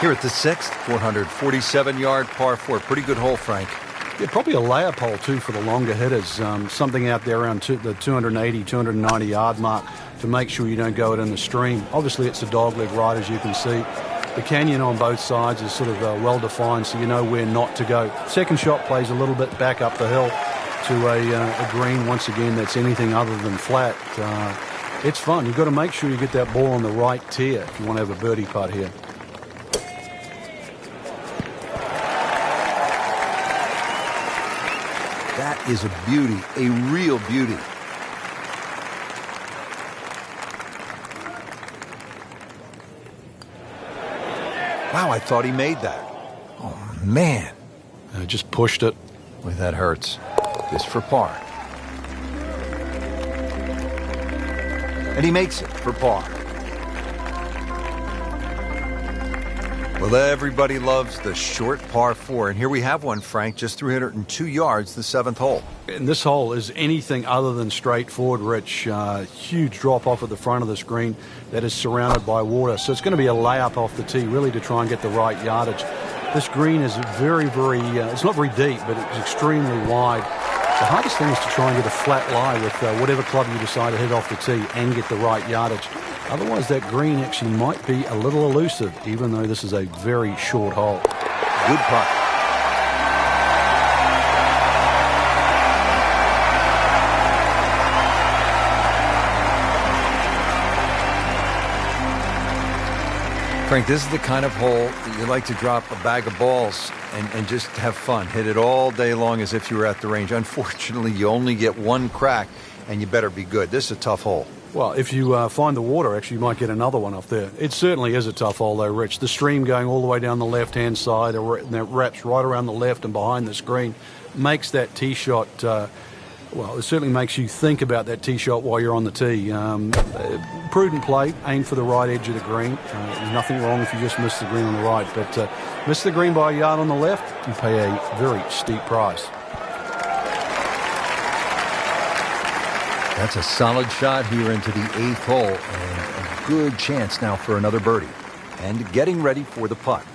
Here at the sixth, 447-yard par 4. Pretty good hole, Frank. Yeah, probably a layup hole, too, for the longer hitters. Something out there around the 280, 290-yard mark to make sure you don't go it in the stream. Obviously, it's a dogleg right, as you can see. The canyon on both sides is sort of well-defined, so you know where not to go. Second shot plays a little bit back up the hill to a green, once again, that's anything other than flat. It's fun. You've got to make sure you get that ball on the right tier if you want to have a birdie putt here. That is a beauty, a real beauty. Wow, I thought he made that. Oh, man. I just pushed it. Boy, that hurts. This for par. And he makes it for par. Well, everybody loves the short par 4, and here we have one, Frank, just 302 yards, the 7th hole. And this hole is anything other than straightforward, Rich. Huge drop-off at the front of the screen that is surrounded by water. So it's going to be a layup off the tee, really, to try and get the right yardage. This green is very, it's not very deep, but it's extremely wide. The hardest thing is to try and get a flat lie with whatever club you decide to hit off the tee and get the right yardage. Otherwise, that green actually might be a little elusive, even though this is a very short hole. Good putt. Frank, this is the kind of hole that you like to drop a bag of balls and just have fun. Hit it all day long as if you were at the range. Unfortunately, you only get one crack, and you better be good. This is a tough hole. Well, if you find the water, actually, you might get another one off there. It certainly is a tough hole, though, Rich. The stream going all the way down the left-hand side, and that wraps right around the left and behind the screen, makes that tee shot, Well, it certainly makes you think about that tee shot while you're on the tee. Prudent play, aim for the right edge of the green. Nothing wrong if you just miss the green on the right, but miss the green by a yard on the left, you pay a very steep price. That's a solid shot here into the 8th hole, and a good chance now for another birdie. And getting ready for the putt.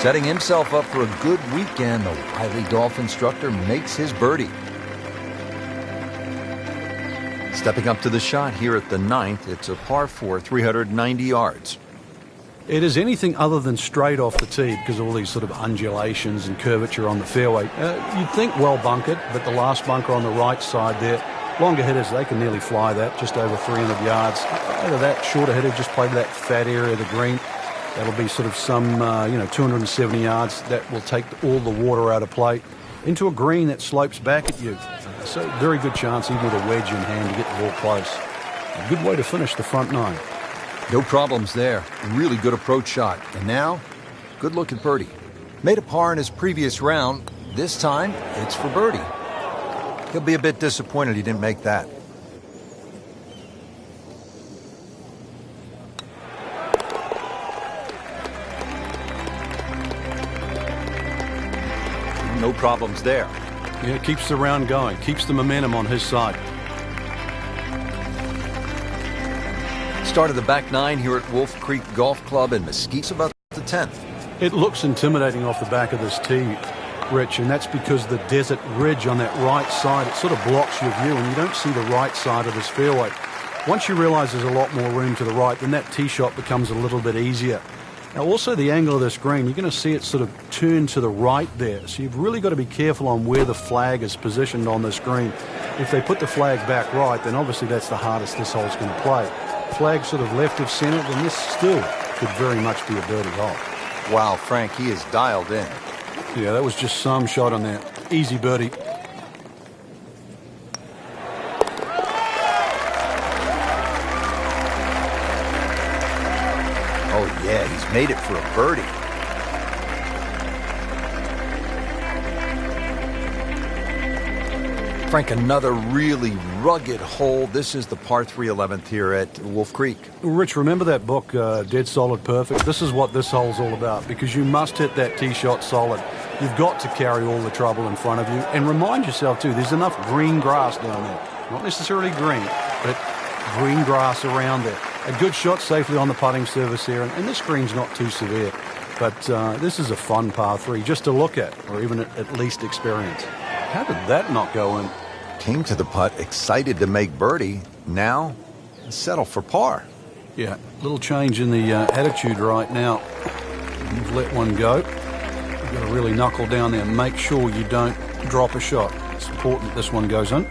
Setting himself up for a good weekend, the wily golf instructor makes his birdie. Stepping up to the shot here at the 9th, it's a par 4, 390 yards. It is anything other than straight off the tee because of all these sort of undulations and curvature on the fairway. You'd think well bunkered, but the last bunker on the right side there, longer hitters, they can nearly fly that, just over 300 yards. Out of that, shorter hitter just play to that fat area of the green. That'll be sort of some, 270 yards. That will take all the water out of play into a green that slopes back at you. So very good chance, even with a wedge in hand, to get the ball close. A good way to finish the front 9. No problems there. Really good approach shot. And now, good look at birdie. Made a par in his previous round. This time, it's for birdie. He'll be a bit disappointed he didn't make that. No problems there. Yeah, keeps the round going, keeps the momentum on his side. Start of the back 9 here at Wolf Creek Golf Club in Mesquite, about the 10th. It looks intimidating off the back of this tee, Rich, and that's because the desert ridge on that right side, it sort of blocks your view, and you don't see the right side of this fairway. Once you realize there's a lot more room to the right, then that tee shot becomes a little bit easier. Now, also the angle of this green, you're going to see it sort of turn to the right there. So you've really got to be careful on where the flag is positioned on this green. If they put the flag back right, then obviously that's the hardest this hole's going to play. Flag sort of left of center, then this still could very much be a birdie hole. Wow, Frank, he is dialed in. Yeah, that was just some shot on there. Easy birdie. Oh, yeah, he's made it for a birdie. Frank, another really rugged hole. This is the par 3 11th here at Wolf Creek. Rich, remember that book, Dead Solid Perfect? This is what this hole's all about, because you must hit that tee shot solid. You've got to carry all the trouble in front of you. And remind yourself, too, there's enough green grass down there. Not necessarily green, but green grass around there. A good shot safely on the putting surface here, and this green's not too severe. But this is a fun par 3 just to look at, or even at least experience. How did that not go in? Came to the putt excited to make birdie. Now, settle for par. Yeah, little change in the attitude right now. You've let one go. You've got to really knuckle down there and make sure you don't drop a shot. It's important this one goes in.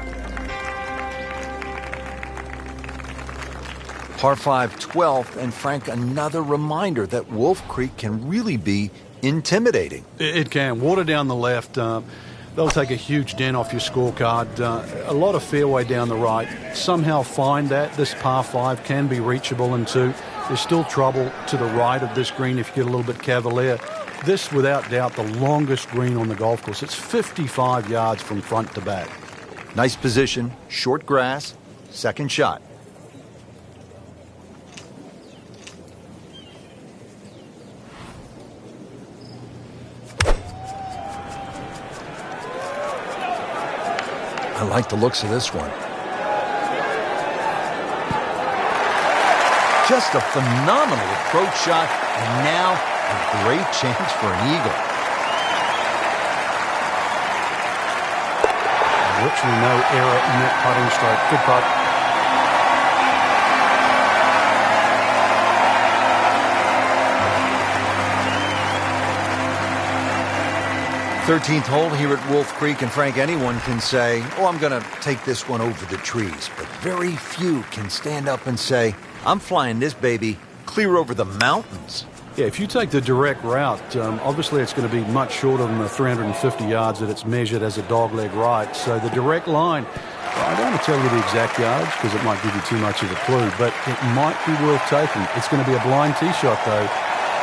Par 5 12th, and Frank, another reminder that Wolf Creek can really be intimidating. It can. Water down the left. They'll take a huge dent off your scorecard. A lot of fairway down the right. Somehow find that. This par 5 can be reachable in 2. There's still trouble to the right of this green if you get a little bit cavalier. This, without doubt, the longest green on the golf course. It's 55 yards from front to back. Nice position, short grass, second shot. I like the looks of this one. Just a phenomenal approach shot, and now a great chance for an eagle. Virtually no error in that putting stroke. Good putt. 13th hole here at Wolf Creek, and Frank, anyone can say, oh, I'm going to take this one over the trees. But very few can stand up and say, I'm flying this baby clear over the mountains. Yeah, if you take the direct route, obviously it's going to be much shorter than the 350 yards that it's measured as a dogleg right. So the direct line, I don't want to tell you the exact yards because it might give you too much of a clue, but it might be worth taking. It's going to be a blind tee shot, though.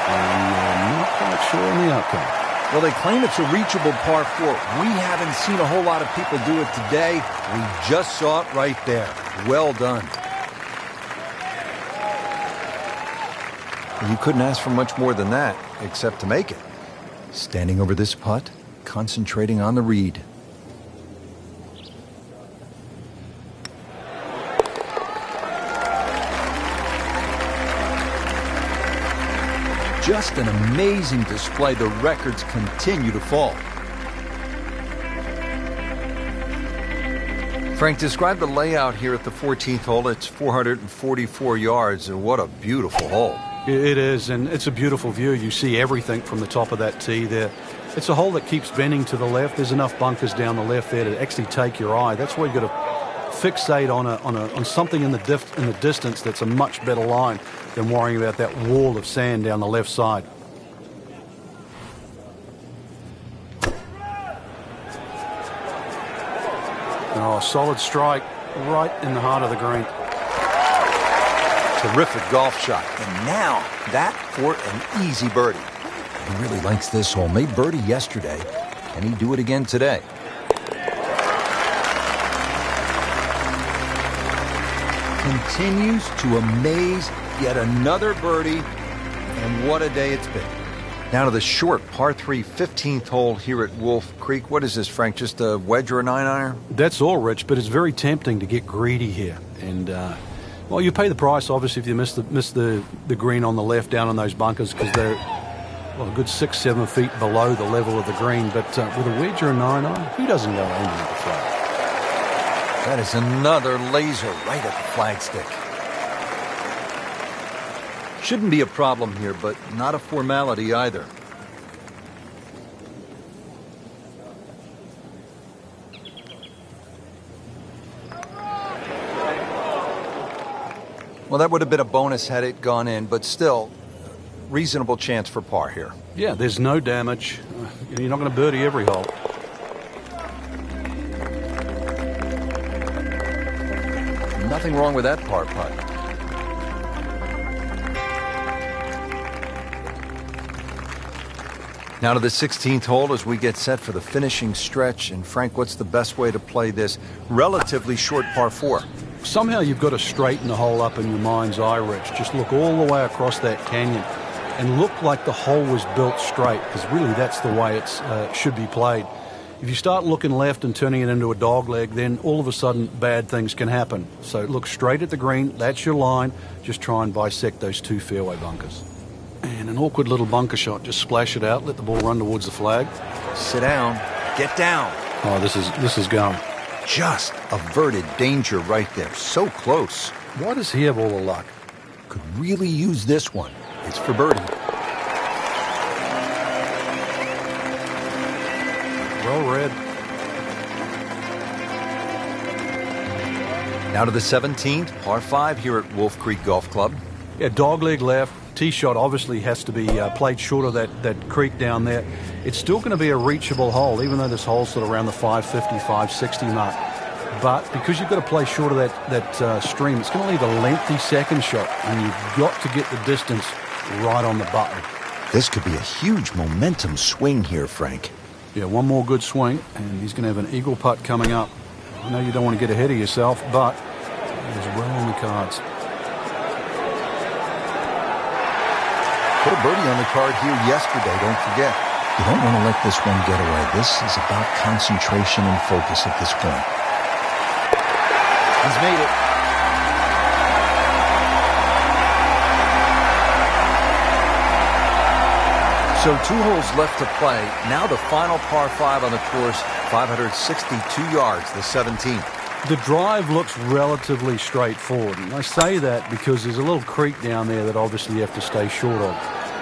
And not quite sure on the outcome. Well, they claim it's a reachable par 4. We haven't seen a whole lot of people do it today. We just saw it right there. Well done. You couldn't ask for much more than that, except to make it. Standing over this putt, concentrating on the read. Just an amazing display. The records continue to fall. Frank, describe the layout here at the 14th hole. It's 444 yards, and what a beautiful hole. It is, and it's a beautiful view. You see everything from the top of that tee there. It's a hole that keeps bending to the left. There's enough bunkers down the left there to actually take your eye. That's why you've got to fixate on something in the distance that's a much better line than worrying about that wall of sand down the left side. Oh, solid strike right in the heart of the green. Terrific golf shot. And now, that for an easy birdie. He really likes this hole. Made birdie yesterday, and he'd do it again today. Continues to amaze. Yet another birdie, and what a day it's been. Now to the short par 3 15th hole here at Wolf Creek. What is this, Frank? Just a wedge or a 9-iron? That's all, Rich, but it's very tempting to get greedy here. And, well, you pay the price, obviously, if you miss the green on the left down on those bunkers, because they're, well, a good 6-7 feet below the level of the green. But with a wedge or a 9-iron, who doesn't go aiming at the flag? That is another laser right at the flagstick. Shouldn't be a problem here, but not a formality either. Well, that would have been a bonus had it gone in, but still, reasonable chance for par here. Yeah, there's no damage. You're not going to birdie every hole. Nothing wrong with that par putt. Now to the 16th hole as we get set for the finishing stretch. And Frank, what's the best way to play this relatively short par 4? Somehow you've got to straighten the hole up in your mind's eye, Rich. Just look all the way across that canyon and look like the hole was built straight, because really that's the way it should be played. If you start looking left and turning it into a dog leg, then all of a sudden bad things can happen. So look straight at the green. That's your line. Just try and bisect those 2 fairway bunkers. And an awkward little bunker shot. Just splash it out. Let the ball run towards the flag. Sit down. Get down. Oh, this is gone. Just averted danger right there. So close. Why does he have all the luck? Could really use this one. It's for birdie. Well read. Now to the 17th, par 5 here at Wolf Creek Golf Club. Yeah, dogleg left. Tee shot obviously has to be played short of that creek down there. It's still going to be a reachable hole, even though this hole's sort of around the 550, 560 mark. But because you've got to play short of that stream, it's going to leave a lengthy second shot, and you've got to get the distance right on the button. This could be a huge momentum swing here, Frank. Yeah, one more good swing, and he's going to have an eagle putt coming up. I know you don't want to get ahead of yourself, but it is well on the cards. Put a birdie on the card here yesterday, don't forget. You don't want to let this one get away. This is about concentration and focus at this point. He's made it. So 2 holes left to play. Now the final par 5 on the course, 562 yards, the 17th. The drive looks relatively straightforward. And I say that because there's a little creek down there that obviously you have to stay short of.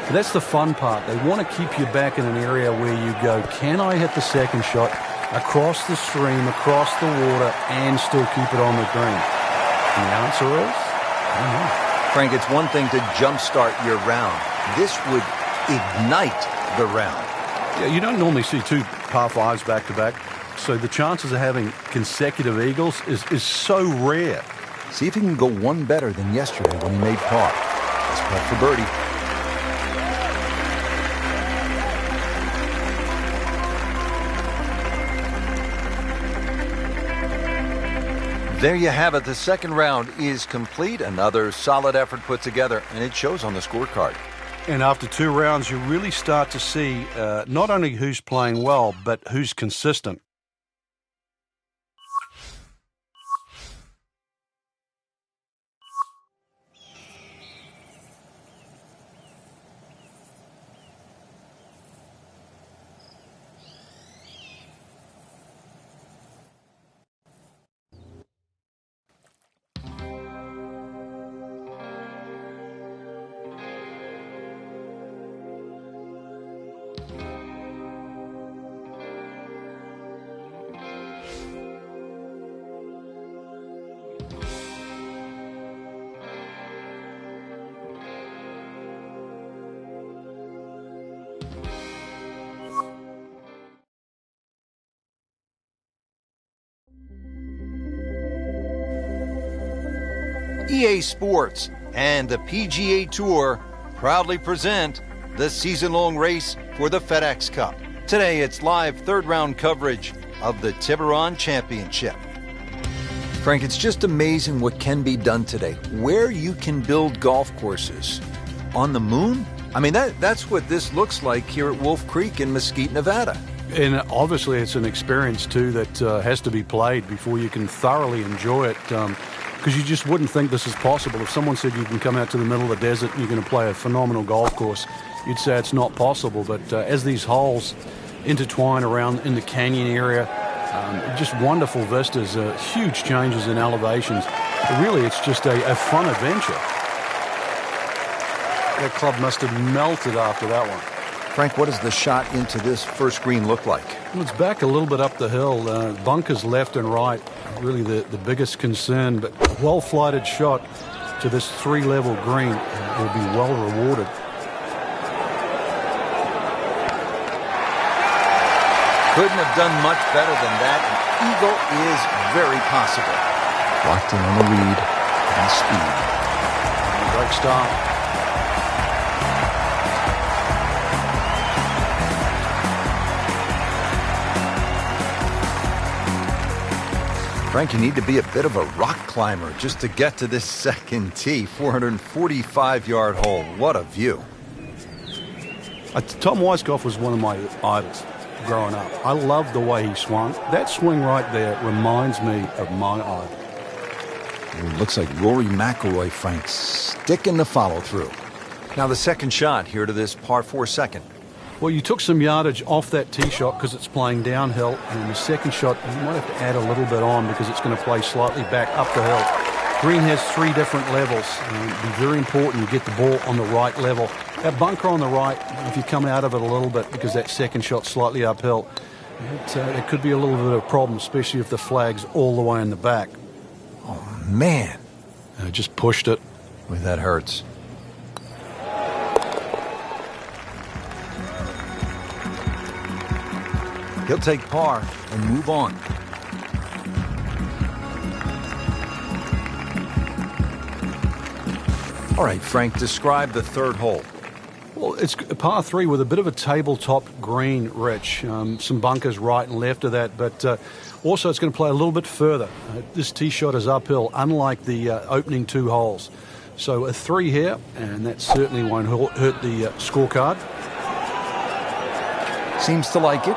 But that's the fun part. They want to keep you back in an area where you go, can I hit the second shot across the stream, across the water, and still keep it on the green? And the answer is, I don't know. Frank, it's one thing to jumpstart your round. This would ignite the round. Yeah, you don't normally see 2 par 5s back-to-back. So the chances of having consecutive eagles is so rare. See if he can go one better than yesterday when he made par. Let's putt for birdie. There you have it. The second round is complete. Another solid effort put together, and it shows on the scorecard. And after 2 rounds, you really start to see not only who's playing well, but who's consistent. EA Sports and the PGA Tour proudly present the season-long race for the FedEx Cup. Today, it's live third-round coverage of the Tiburon Championship. Frank, it's just amazing what can be done today. Where you can build golf courses on the moon? I mean, that's what this looks like here at Wolf Creek in Mesquite, Nevada. And obviously, it's an experience, too, that has to be played before you can thoroughly enjoy it. Because you just wouldn't think this is possible. If someone said you can come out to the middle of the desert and you're going to play a phenomenal golf course, you'd say it's not possible. But as these holes intertwine around in the canyon area, just wonderful vistas, huge changes in elevations. Really, it's just a fun adventure. That club must have melted after that one. Frank, what does the shot into this first green look like? Well, it's back a little bit up the hill. Bunkers left and right, really the biggest concern. But a well-flighted shot to this 3-level green will be well rewarded. Couldn't have done much better than that. An eagle is very possible. Locked in on the lead and speed. Great start. Frank, you need to be a bit of a rock climber just to get to this second tee. 445-yard hole. What a view. Tom Weiskopf was one of my idols growing up. I loved the way he swung. That swing right there reminds me of my idol. It looks like Rory McIlroy, Frank, sticking the follow-through. Now the second shot here to this par 4 second. Well, you took some yardage off that tee shot because it's playing downhill, and the second shot, you might have to add a little bit on because it's going to play slightly back up the hill. Green has 3 different levels, and it'd be very important you get the ball on the right level. That bunker on the right, if you come out of it a little bit because that second shot's slightly uphill, it could be a little bit of a problem, especially if the flag's all the way in the back. Oh, man. I just pushed it. Boy, that hurts. He'll take par and move on. All right, Frank, describe the third hole. Well, it's a par 3 with a bit of a tabletop green, Rich. Some bunkers right and left of that, but also it's going to play a little bit further. This tee shot is uphill, unlike the opening 2 holes. So a 3 here, and that certainly won't hurt the scorecard. Seems to like it.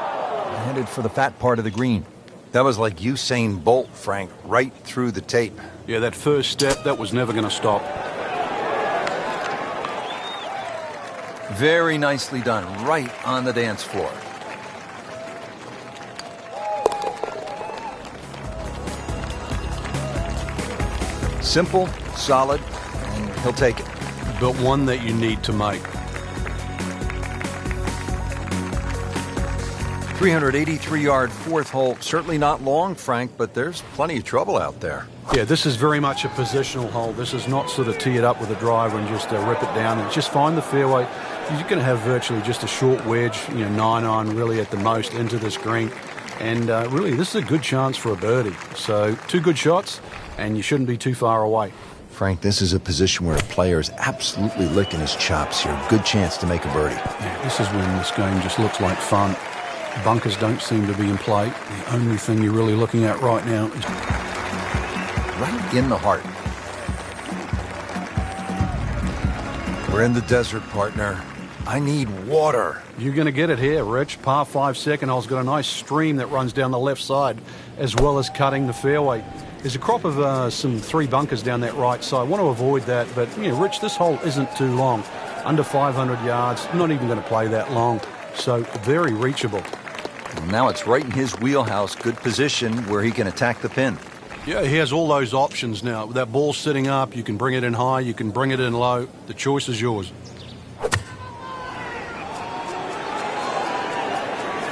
Headed for the fat part of the green. That was like Usain Bolt, Frank, right through the tape. Yeah, that first step, that was never going to stop. Very nicely done, right on the dance floor. Simple, solid, and he'll take it. But one that you need to make. 383-yard fourth hole. Certainly not long, Frank, but there's plenty of trouble out there. Yeah, this is very much a positional hole. This is not sort of tee it up with a driver and just rip it down and just find the fairway. You're going to have virtually just a short wedge, 9-iron really at the most into this green. And really, this is a good chance for a birdie. So 2 good shots, and you shouldn't be too far away. Frank, this is a position where a player is absolutely licking his chops here. Good chance to make a birdie. Yeah, this is when this game just looks like fun. Bunkers don't seem to be in play. The only thing you're really looking at right now is... right in the heart. We're in the desert, partner. I need water. You're going to get it here, Rich. Par 5 second hole's got a nice stream that runs down the left side, as well as cutting the fairway. There's a crop of some 3 bunkers down that right side. I want to avoid that, but, Rich, this hole isn't too long. Under 500 yards, not even going to play that long. So, very reachable. Well, now it's right in his wheelhouse. Good position where he can attack the pin. Yeah, he has all those options now. With that ball sitting up, you can bring it in high, you can bring it in low. The choice is yours.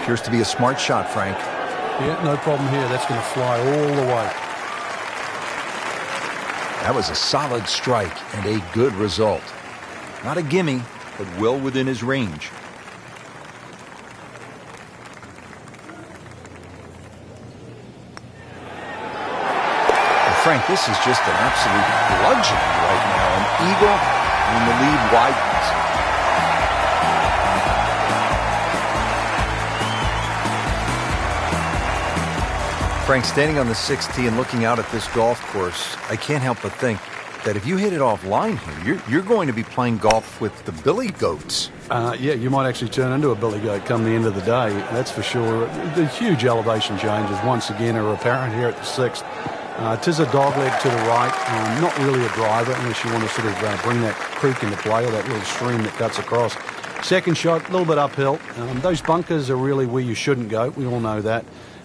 Appears to be a smart shot, Frank. Yeah, no problem here. That's going to fly all the way. That was a solid strike and a good result. Not a gimme, but well within his range. Well, Frank, this is just an absolute bludgeon right now. An eagle, and the lead widens. Frank, standing on the 6th tee and looking out at this golf course, I can't help but think that if you hit it offline here, you're going to be playing golf with the billy goats. Yeah, you might actually turn into a billy goat come the end of the day, that's for sure. The huge elevation changes, once again, are apparent here at the 6th. Tis a dogleg to the right, not really a driver unless you want to sort of bring that creek into play or that little stream that cuts across. Second shot, a little bit uphill. Those bunkers are really where you shouldn't go. We all know that.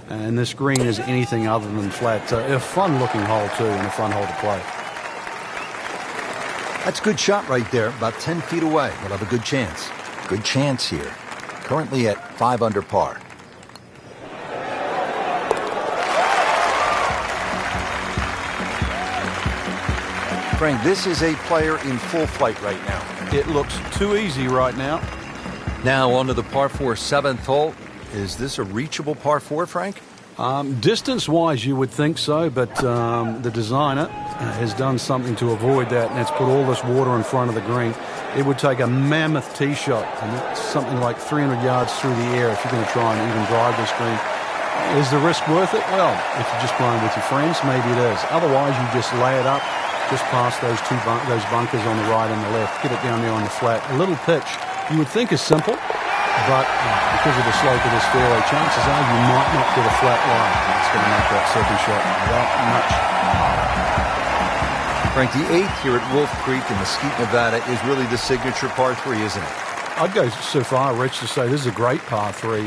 And this green is anything other than flat. A fun-looking hole, too, and a fun hole to play. That's a good shot right there, about 10 feet away. We'll have a good chance. Good chance here. Currently at 5 under par. Frank, this is a player in full flight right now. It looks too easy right now. Now on to the par 4 7th hole. Is this a reachable par 4, Frank? Distance-wise, you would think so, but the designer has done something to avoid that, and it's put all this water in front of the green. It would take a mammoth tee shot, and it's something like 300 yards through the air if you're going to try and even drive this green. Is the risk worth it? Well, if you're just playing with your friends, maybe it is. Otherwise, you just lay it up, just past those those bunkers on the right and the left, get it down there on the flat. A little pitch, you would think is simple, but because of the slope of this fairway, chances are you might not get a flat line. It's going to make that second shot that much. Frank, the 8th here at Wolf Creek in Mesquite, Nevada is really the signature par 3, isn't it? I'd go so far, Rich, to say this is a great par 3.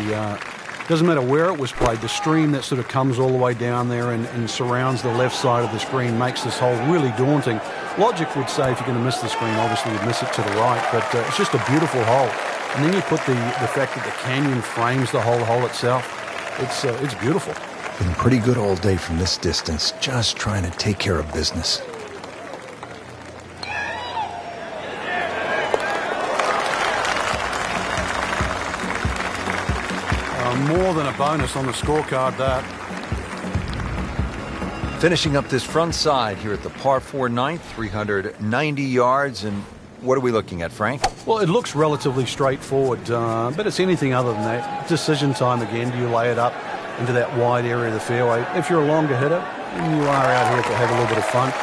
Doesn't matter where it was played. The stream that sort of comes all the way down there and surrounds the left side of the screen makes this hole really daunting. Logic would say if you're going to miss the screen, obviously you'd miss it to the right, but it's just a beautiful hole. And then you put the fact that the canyon frames the whole hole itself. It's beautiful. Been pretty good all day from this distance, just trying to take care of business. More than a bonus on the scorecard, that. Finishing up this front side here at the par 4 9th, 390 yards, and what are we looking at, Frank? Well, it looks relatively straightforward, but it's anything other than that. Decision time again. Do you lay it up into that wide area of the fairway? If you're a longer hitter and you are out here to have a little bit of fun,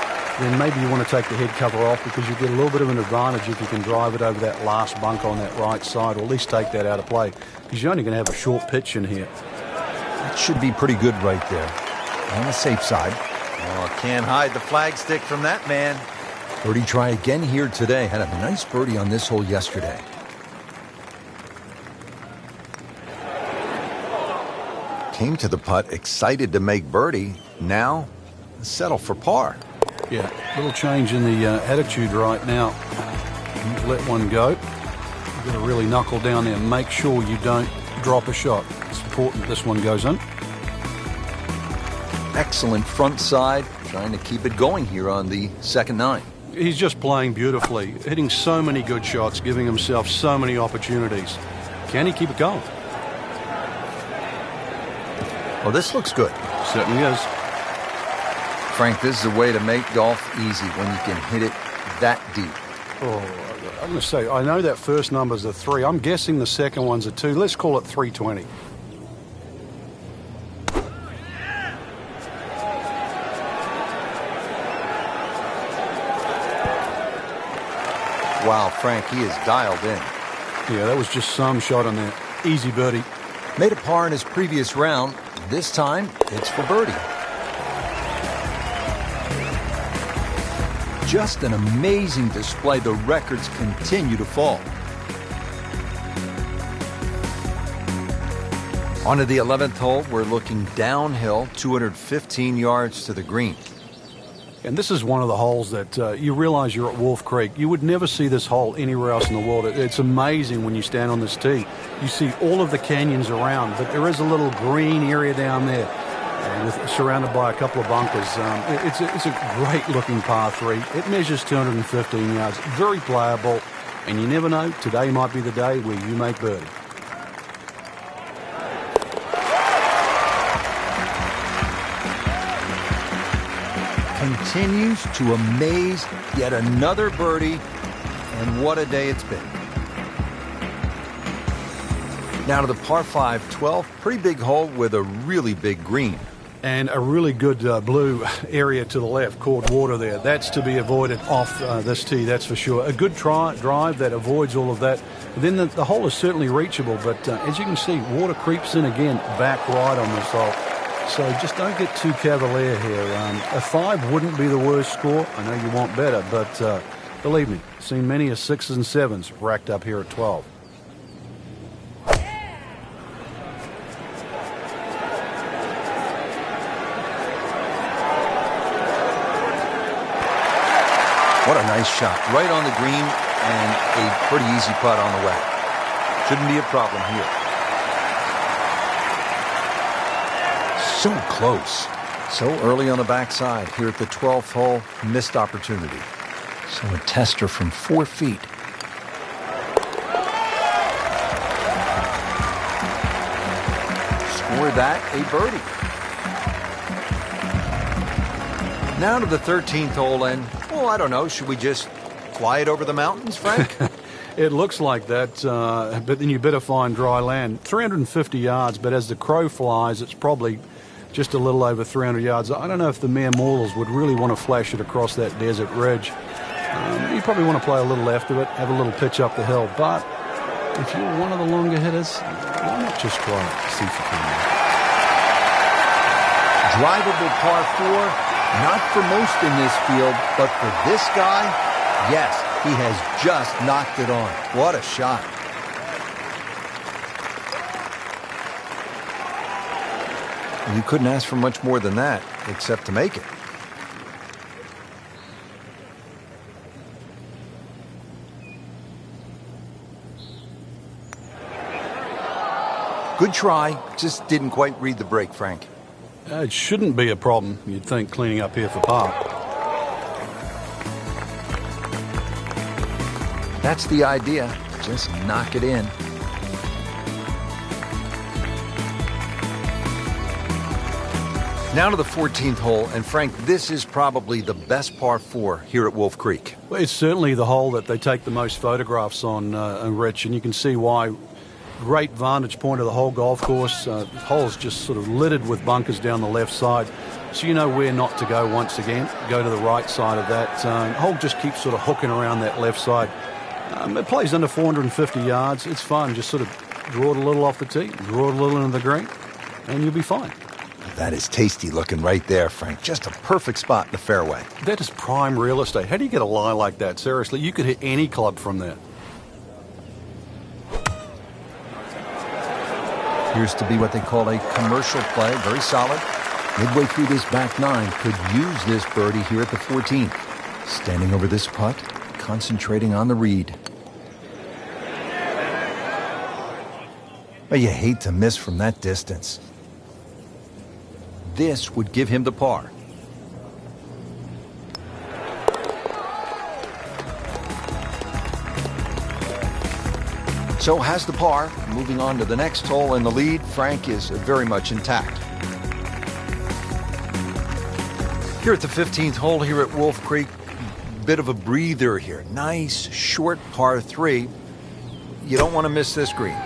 then maybe you want to take the head cover off because you get a little bit of an advantage if you can drive it over that last bunk on that right side, or at least take that out of play, because you're only going to have a short pitch in here. That should be pretty good right there. On the safe side. Oh, can't hide the flagstick from that man. Birdie try again here today. Had a nice birdie on this hole yesterday. Came to the putt excited to make birdie. Now, settle for par. Yeah, little change in the attitude right now. Let one go. You've got to really knuckle down there and make sure you don't drop a shot. It's important this one goes in. Excellent front side. Trying to keep it going here on the second 9. He's just playing beautifully, hitting so many good shots, giving himself so many opportunities. Can he keep it going? Well, this looks good. Certainly is. Frank, this is a way to make golf easy when you can hit it that deep. Oh, I'm going to say, I know that first number's a 3. I'm guessing the second one's a 2. Let's call it 320. Wow, Frank, he is dialed in. Yeah, that was just some shot on there. Easy birdie. Made a par in his previous round. This time, it's for birdie. Just an amazing display. The records continue to fall. On to the 11th hole, we're looking downhill, 215 yards to the green. And this is one of the holes that you realize you're at Wolf Creek. You would never see this hole anywhere else in the world. It's amazing when you stand on this tee. You see all of the canyons around, but there is a little green area down there surrounded by a couple of bunkers. It's a great-looking par 3. It measures 215 yards, very playable, and you never know, today might be the day where you make birdie. Continues to amaze, yet another birdie, and what a day it's been. Now to the par 5, 12, pretty big hole with a really big green. And a really good blue area to the left, called water there. That's to be avoided off this tee, that's for sure. A good drive that avoids all of that. Then the hole is certainly reachable, but as you can see, water creeps in again, back right on this hole. So just don't get too cavalier here. A 5 wouldn't be the worst score. I know you want better, but believe me, I've seen many a 6s and 7s racked up here at 12. What a nice shot. Right on the green and a pretty easy putt on the way. Shouldn't be a problem here. So close. So early on the backside here at the 12th hole. Missed opportunity. So a tester from 4 feet. Score that a birdie. Now to the 13th hole, and, well, I don't know, should we just fly it over the mountains, Frank? It looks like that, but then you better find dry land. 350 yards, but as the crow flies, it's probably just a little over 300 yards. I don't know if the mere mortals would really want to flash it across that desert ridge. You probably want to play a little left of it, have a little pitch up the hill, but if you're one of the longer hitters, why not just try it, see if you can. Drivable par 4. Not for most in this field, but for this guy, yes, he has just knocked it on. What a shot. You couldn't ask for much more than that, except to make it. Good try, just didn't quite read the break, Frank. It shouldn't be a problem, you'd think, cleaning up here for par. That's the idea. Just knock it in. Now to the 14th hole, and Frank, this is probably the best par 4 here at Wolf Creek. Well, it's certainly the hole that they take the most photographs on, Rich, and you can see why. Great vantage point of the whole golf course. The hole's just sort of littered with bunkers down the left side. So you know where not to go once again. Go to the right side of that. The hole just keeps sort of hooking around that left side. It plays under 450 yards. It's fun. Just sort of draw it a little off the tee, draw it a little into the green, and you'll be fine. That is tasty looking right there, Frank. Just a perfect spot in the fairway. That is prime real estate. How do you get a lie like that? Seriously, you could hit any club from there. Appears to be what they call a commercial play. Very solid. Midway through this back 9, could use this birdie here at the 14th. Standing over this putt, concentrating on the read. But you hate to miss from that distance. This would give him the par. So has the par. Moving on to the next hole, and the lead, Frank, is very much intact. Here at the 15th hole here at Wolf Creek, bit of a breather here. Nice, short par 3. You don't want to miss this green.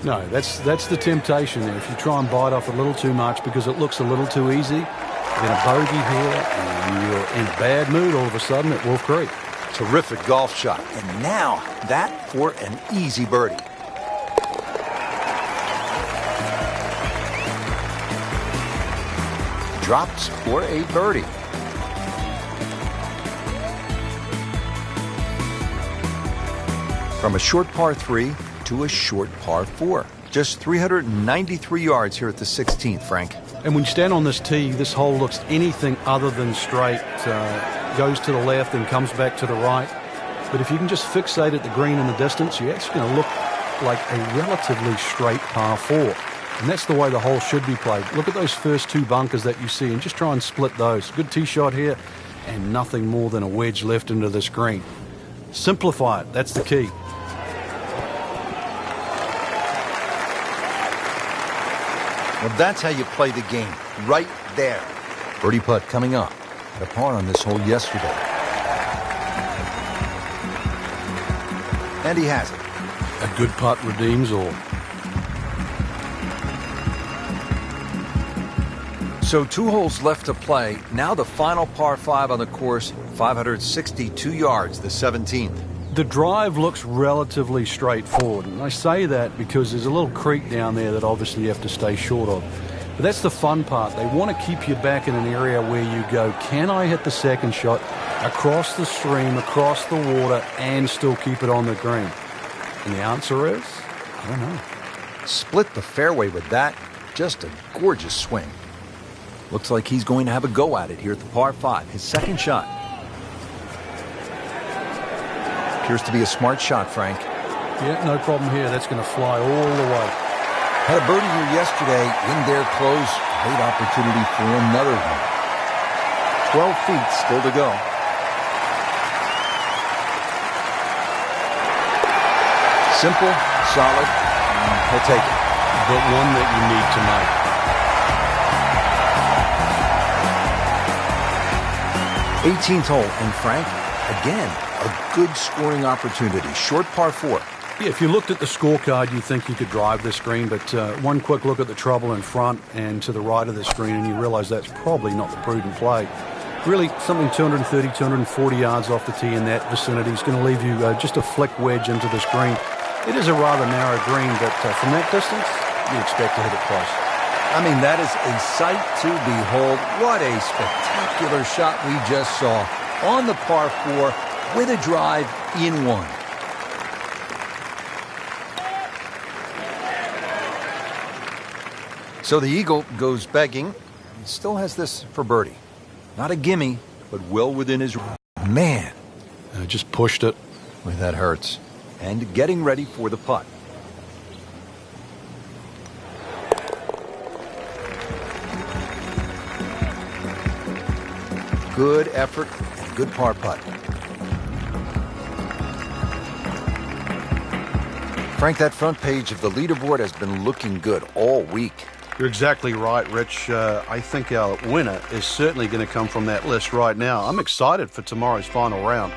No, that's the temptation there. If you try and bite off a little too much because it looks a little too easy, you get a bogey here, and you're in a bad mood all of a sudden at Wolf Creek. Terrific golf shot. And now that for an easy birdie. Drops for a birdie. From a short par 3 to a short par 4. Just 393 yards here at the 16th, Frank. And when you stand on this tee, this hole looks anything other than straight. Goes to the left and comes back to the right. But if you can just fixate at the green in the distance, you're actually going to look like a relatively straight par 4. And that's the way the hole should be played. Look at those first two bunkers that you see and just try and split those. Good tee shot here and nothing more than a wedge left into this green. Simplify it. That's the key. Well, that's how you play the game. Right there. Birdie putt coming up. Had a par on this hole yesterday. And he has it. A good putt redeems all. So 2 holes left to play. Now the final par 5 on the course, 562 yards, the 17th. The drive looks relatively straightforward, and I say that because there's a little creek down there that obviously you have to stay short of. But that's the fun part. They want to keep you back in an area where you go, can I hit the second shot across the stream, across the water, and still keep it on the green? And the answer is, I don't know. Split the fairway with that. Just a gorgeous swing. Looks like he's going to have a go at it here at the par 5, his second shot. Appears to be a smart shot, Frank. Yeah, no problem here. That's going to fly all the way. Had a birdie here yesterday in their close. Great opportunity for another one. 12 feet still to go. Simple, solid, he'll take it. But one that you need tonight. 18th hole, and Frank, again, a good scoring opportunity. Short par 4. Yeah, if you looked at the scorecard, you'd think you could drive this green, but one quick look at the trouble in front and to the right of the screen, and you realize that's probably not the prudent play. Really, something 230, 240 yards off the tee in that vicinity is going to leave you just a flick wedge into this green. It is a rather narrow green, but from that distance, you expect to hit it close. I mean, that is a sight to behold. What a spectacular shot we just saw on the par 4 with a drive in 1. So the Eagle goes begging. He still has this for birdie. Not a gimme, but well within his... Man. Just pushed it. Boy, that hurts. And getting ready for the putt. Good effort and good par putt. Frank, that front page of the leaderboard has been looking good all week. You're exactly right, Rich. I think our winner is certainly going to come from that list right now. I'm excited for tomorrow's final round.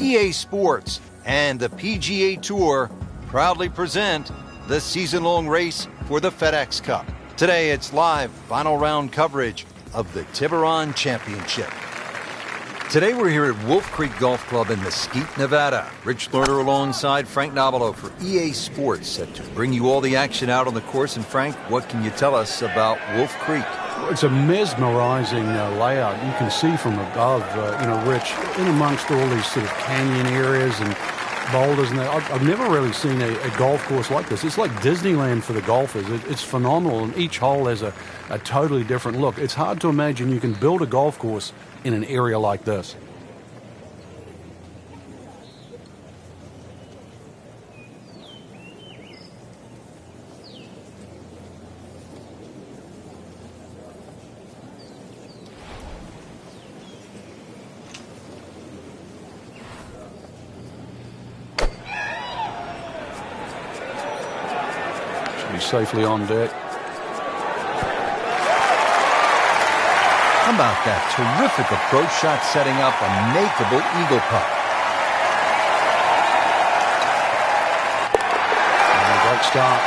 EA Sports and the PGA Tour proudly present the season-long race for the FedEx Cup. Today, it's live final round coverage of the Tiburon Championship. Today, we're here at Wolf Creek Golf Club in Mesquite, Nevada. Rich Lerner alongside Frank Nobilo for EA Sports, set to bring you all the action out on the course. And Frank, what can you tell us about Wolf Creek? It's a mesmerizing layout. You can see from above, Rich, in amongst all these sort of canyon areas and boulders and that. I've never really seen a golf course like this. It's like Disneyland for the golfers. It's phenomenal, and each hole has a totally different look. It's hard to imagine you can build a golf course in an area like this. safely on deck. How about that terrific approach shot setting up a makeable eagle putt? Great start.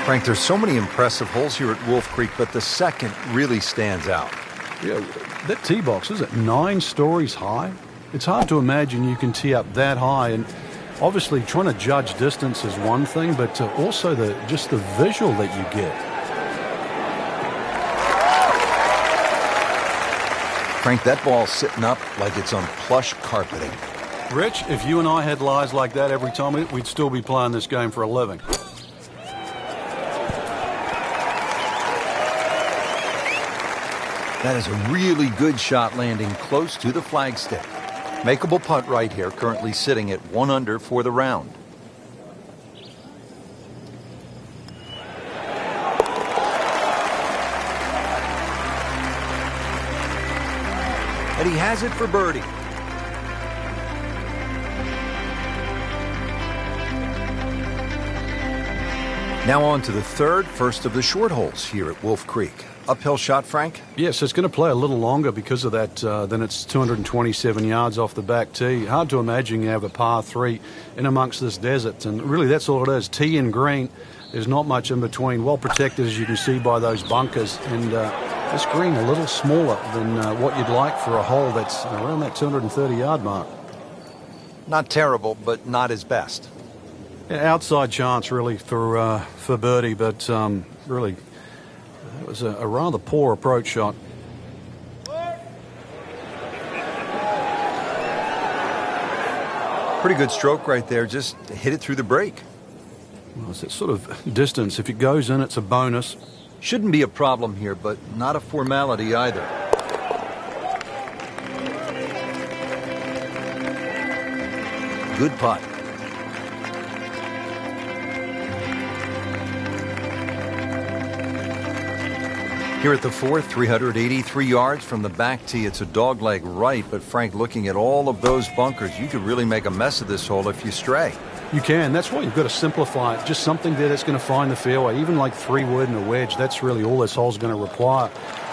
Frank, there's so many impressive holes here at Wolf Creek, but the second really stands out. Yeah, that tee box, is it 9 stories high? It's hard to imagine you can tee up that high, and obviously trying to judge distance is one thing, but also just the visual that you get. Frank, that ball's sitting up like it's on plush carpeting. Rich, if you and I had lies like that every time, we'd still be playing this game for a living. That is a really good shot landing close to the flagstick. Makeable putt right here, currently sitting at 1 under for the round. And he has it for birdie. Now on to the first of the short holes here at Wolf Creek. Uphill shot, Frank? Yes, it's going to play a little longer because of that. Then it's 227 yards off the back tee. Hard to imagine you have a par 3 in amongst this desert. And really, that's all it is. Tee and green. There's not much in between. Well protected, as you can see, by those bunkers. And this green a little smaller than what you'd like for a hole that's around that 230-yard mark. Not terrible, but not his best. Yeah, outside chance, really, for birdie, but really, it was a rather poor approach shot. Pretty good stroke right there. Just hit it through the break. Well, it's that sort of distance. If it goes in, it's a bonus. Shouldn't be a problem here, but not a formality either. Good putt. Here at the fourth, 383 yards from the back tee. It's a dogleg right, but Frank, looking at all of those bunkers, you could really make a mess of this hole if you stray. You can. That's why you've got to simplify it. Just something there that's going to find the fairway. Even like 3-wood and a wedge, that's really all this hole's going to require.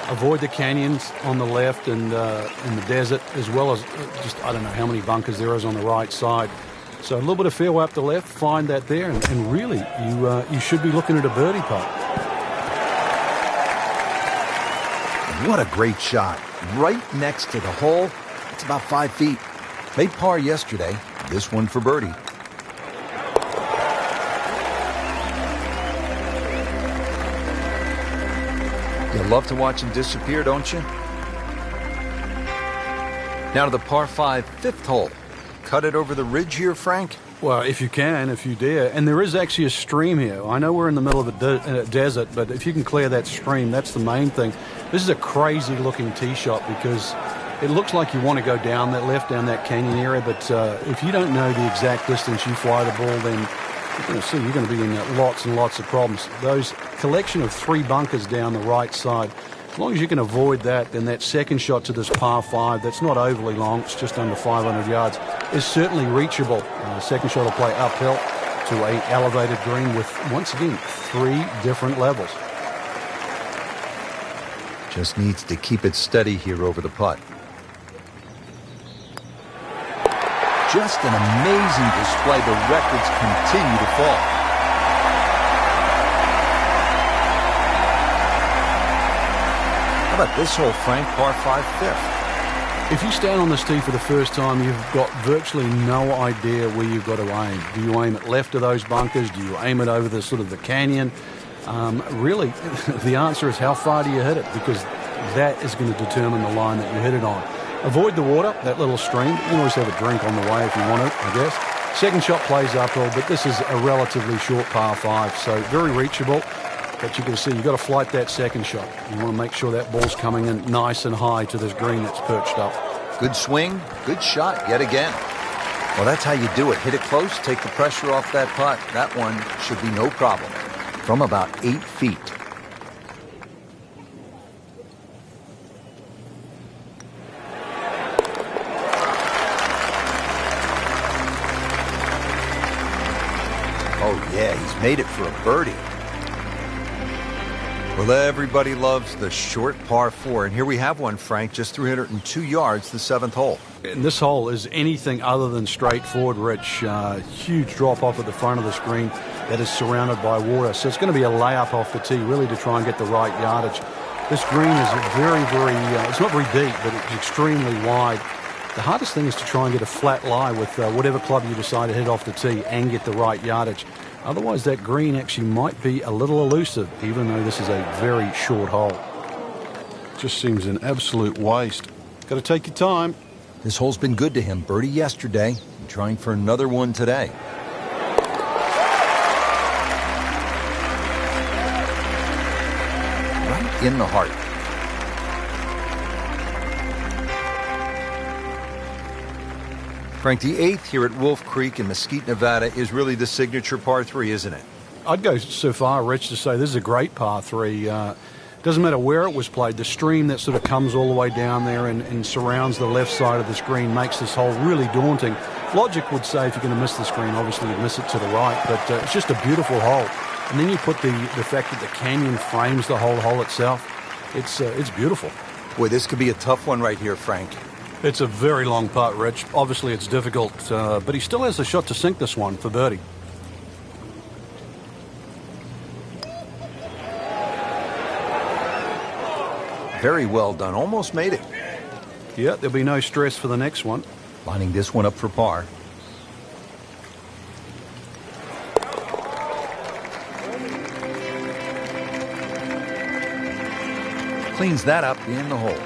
Avoid the canyons on the left and in the desert, as well as just, I don't know how many bunkers there is on the right side. So a little bit of fairway up the left, find that there, and really, you should be looking at a birdie putt. What a great shot. Right next to the hole. It's about 5 feet. Made par yesterday. This one for birdie. You love to watch him disappear, don't you? Now to the par 5 fifth hole. Cut it over the ridge here, Frank? Well, if you can, if you dare. And there is actually a stream here. I know we're in the middle of a desert, but if you can clear that stream, that's the main thing. This is a crazy-looking tee shot because it looks like you want to go down that left, down that canyon area, but if you don't know the exact distance you fly the ball, then you're going to be in lots and lots of problems. Those collection of 3 bunkers down the right side, as long as you can avoid that, then that second shot to this par 5, that's not overly long, it's just under 500 yards, is certainly reachable. Second shot will play uphill to an elevated green with, once again, 3 different levels. Just needs to keep it steady here over the putt. Just an amazing display. The records continue to fall. How about this hole, Frank? Par 5 fifth. If you stand on this tee for the first time, you've got virtually no idea where you've got to aim. Do you aim it left of those bunkers? Do you aim it over the sort of the canyon? Really, the answer is how far do you hit it, because that is going to determine the line that you hit it on. Avoid the water, that little stream. You can always have a drink on the way if you want it, I guess. Second shot plays uphill, but this is a relatively short par 5, so very reachable. But you can see you've got to flight that second shot. You want to make sure that ball's coming in nice and high to this green that's perched up. Good swing, good shot yet again. Well, that's how you do it. Hit it close, take the pressure off that putt. That one should be no problem. From about 8 feet. Oh, yeah, he's made it for a birdie. Well, everybody loves the short par 4, and here we have one, Frank, just 302 yards, the 7th hole. And this hole is anything other than straightforward, Rich. Huge drop-off at the front of the screen that is surrounded by water. So it's going to be a layup off the tee, really, to try and get the right yardage. This green is very, it's not very deep, but it's extremely wide. The hardest thing is to try and get a flat lie with whatever club you decide to hit off the tee and get the right yardage. Otherwise, that green actually might be a little elusive, even though this is a very short hole. Just seems an absolute waste. Got to take your time. This hole's been good to him. Birdie yesterday, and trying for another one today. Right in the heart. Frank, the 8th here at Wolf Creek in Mesquite, Nevada is really the signature par 3, isn't it? I'd go so far, Rich, to say this is a great par 3. Doesn't matter where it was played. The stream that sort of comes all the way down there and surrounds the left side of the screen makes this hole really daunting. Logic would say if you're going to miss the screen, obviously you'd miss it to the right, but it's just a beautiful hole. And then you put the fact that the canyon frames the whole hole itself. It's beautiful. Boy, this could be a tough one right here, Frank. It's a very long putt, Rich. Obviously, it's difficult, but he still has a shot to sink this one for birdie. Very well done. Almost made it. Yeah, there'll be no stress for the next one. Lining this one up for par. Cleans that up in the hole.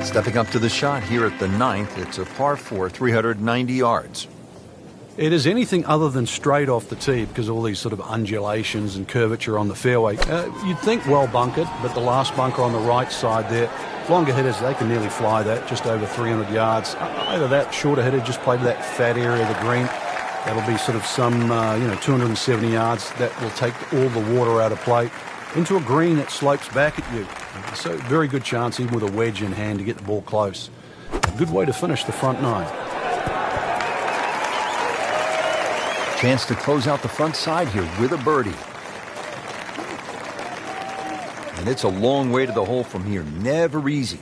Stepping up to the shot here at the 9th, it's a par 4, 390 yards. It is anything other than straight off the tee because of all these sort of undulations and curvature on the fairway. You'd think well bunkered, but the last bunker on the right side there, longer hitters, they can nearly fly that, just over 300 yards. Either that, shorter hitter just played to that fat area of the green. That'll be sort of some, 270 yards. That will take all the water out of play into a green that slopes back at you. So very good chance, even with a wedge in hand, to get the ball close. A good way to finish the front 9. Chance to close out the front side here with a birdie. And it's a long way to the hole from here. Never easy.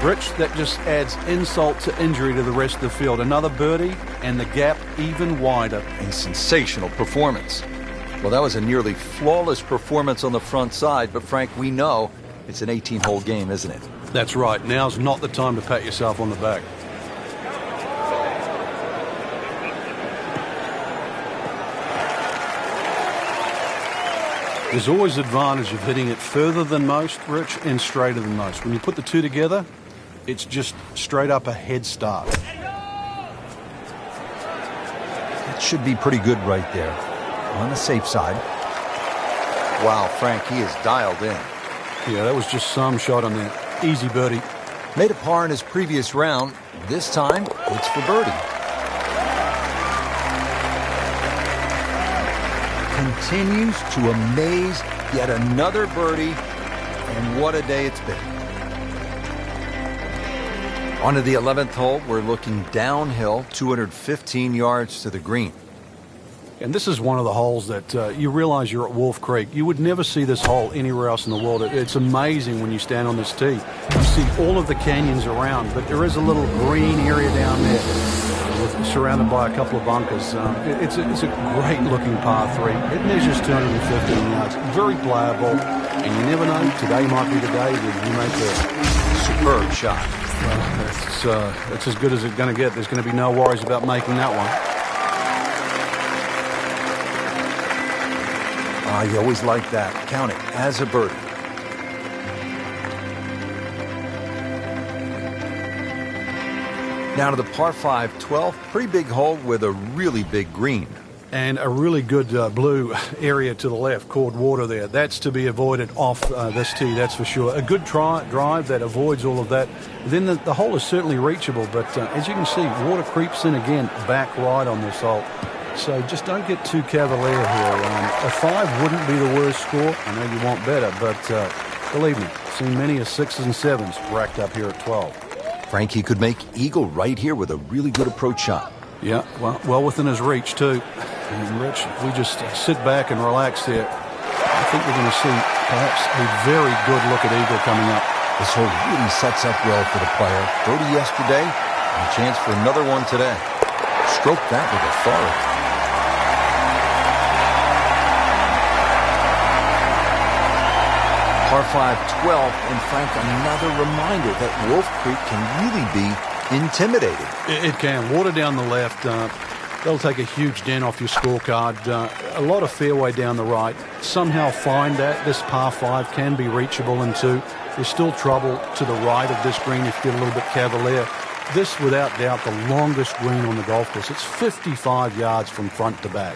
Rich, that just adds insult to injury to the rest of the field. Another birdie, and the gap even wider. A sensational performance. Well, that was a nearly flawless performance on the front side, but Frank, we know it's an 18-hole game, isn't it? That's right. Now's not the time to pat yourself on the back. There's always advantage of hitting it further than most, Rich, and straighter than most. When you put the two together, it's just straight up a head start. That should be pretty good right there. On the safe side. Wow, Frank, he is dialed in. Yeah, that was just some shot on there. Easy birdie. Made a par in his previous round. This time, it's for birdie. Continues to amaze. Yet another birdie. And what a day it's been. On to the 11th hole. We're looking downhill, 215 yards to the green. And this is one of the holes that you realize you're at Wolf Creek. You would never see this hole anywhere else in the world. It's amazing when you stand on this tee. You see all of the canyons around, but there is a little green area down there surrounded by a couple of bunkers. It's a great-looking par 3. It measures 215 yards. Very playable, and you never know. Today might be the day that you make a superb shot. It's as good as it's going to get. There's going to be no worries about making that one. You always like that. Count it as a birdie. Now to the par 5, 12th. Pretty big hole with a really big green. And a really good blue area to the left, called water there. That's to be avoided off this tee, that's for sure. A good drive that avoids all of that. Then the hole is certainly reachable, but as you can see, water creeps in again, back right on this hole. So just don't get too cavalier here. A 5 wouldn't be the worst score. I know you want better, but believe me, I've seen many a 6s and 7s racked up here at 12. Frankie could make eagle right here with a really good approach shot. Yeah, well within his reach, too. And Rich, if we just sit back and relax there, I think we're going to see perhaps a very good look at eagle coming up. This hole really sets up well for the player. Birdie yesterday, and a chance for another one today. Stroke that with authority. Par 5, 12, and Frank, another reminder that Wolf Creek can really be intimidating. It can. Water down the left. They'll take a huge dent off your scorecard. A lot of fairway down the right. Somehow find that. This par 5 can be reachable in 2. There's still trouble to the right of this green if you get a little bit cavalier. This, without doubt, the longest green on the golf course. It's 55 yards from front to back.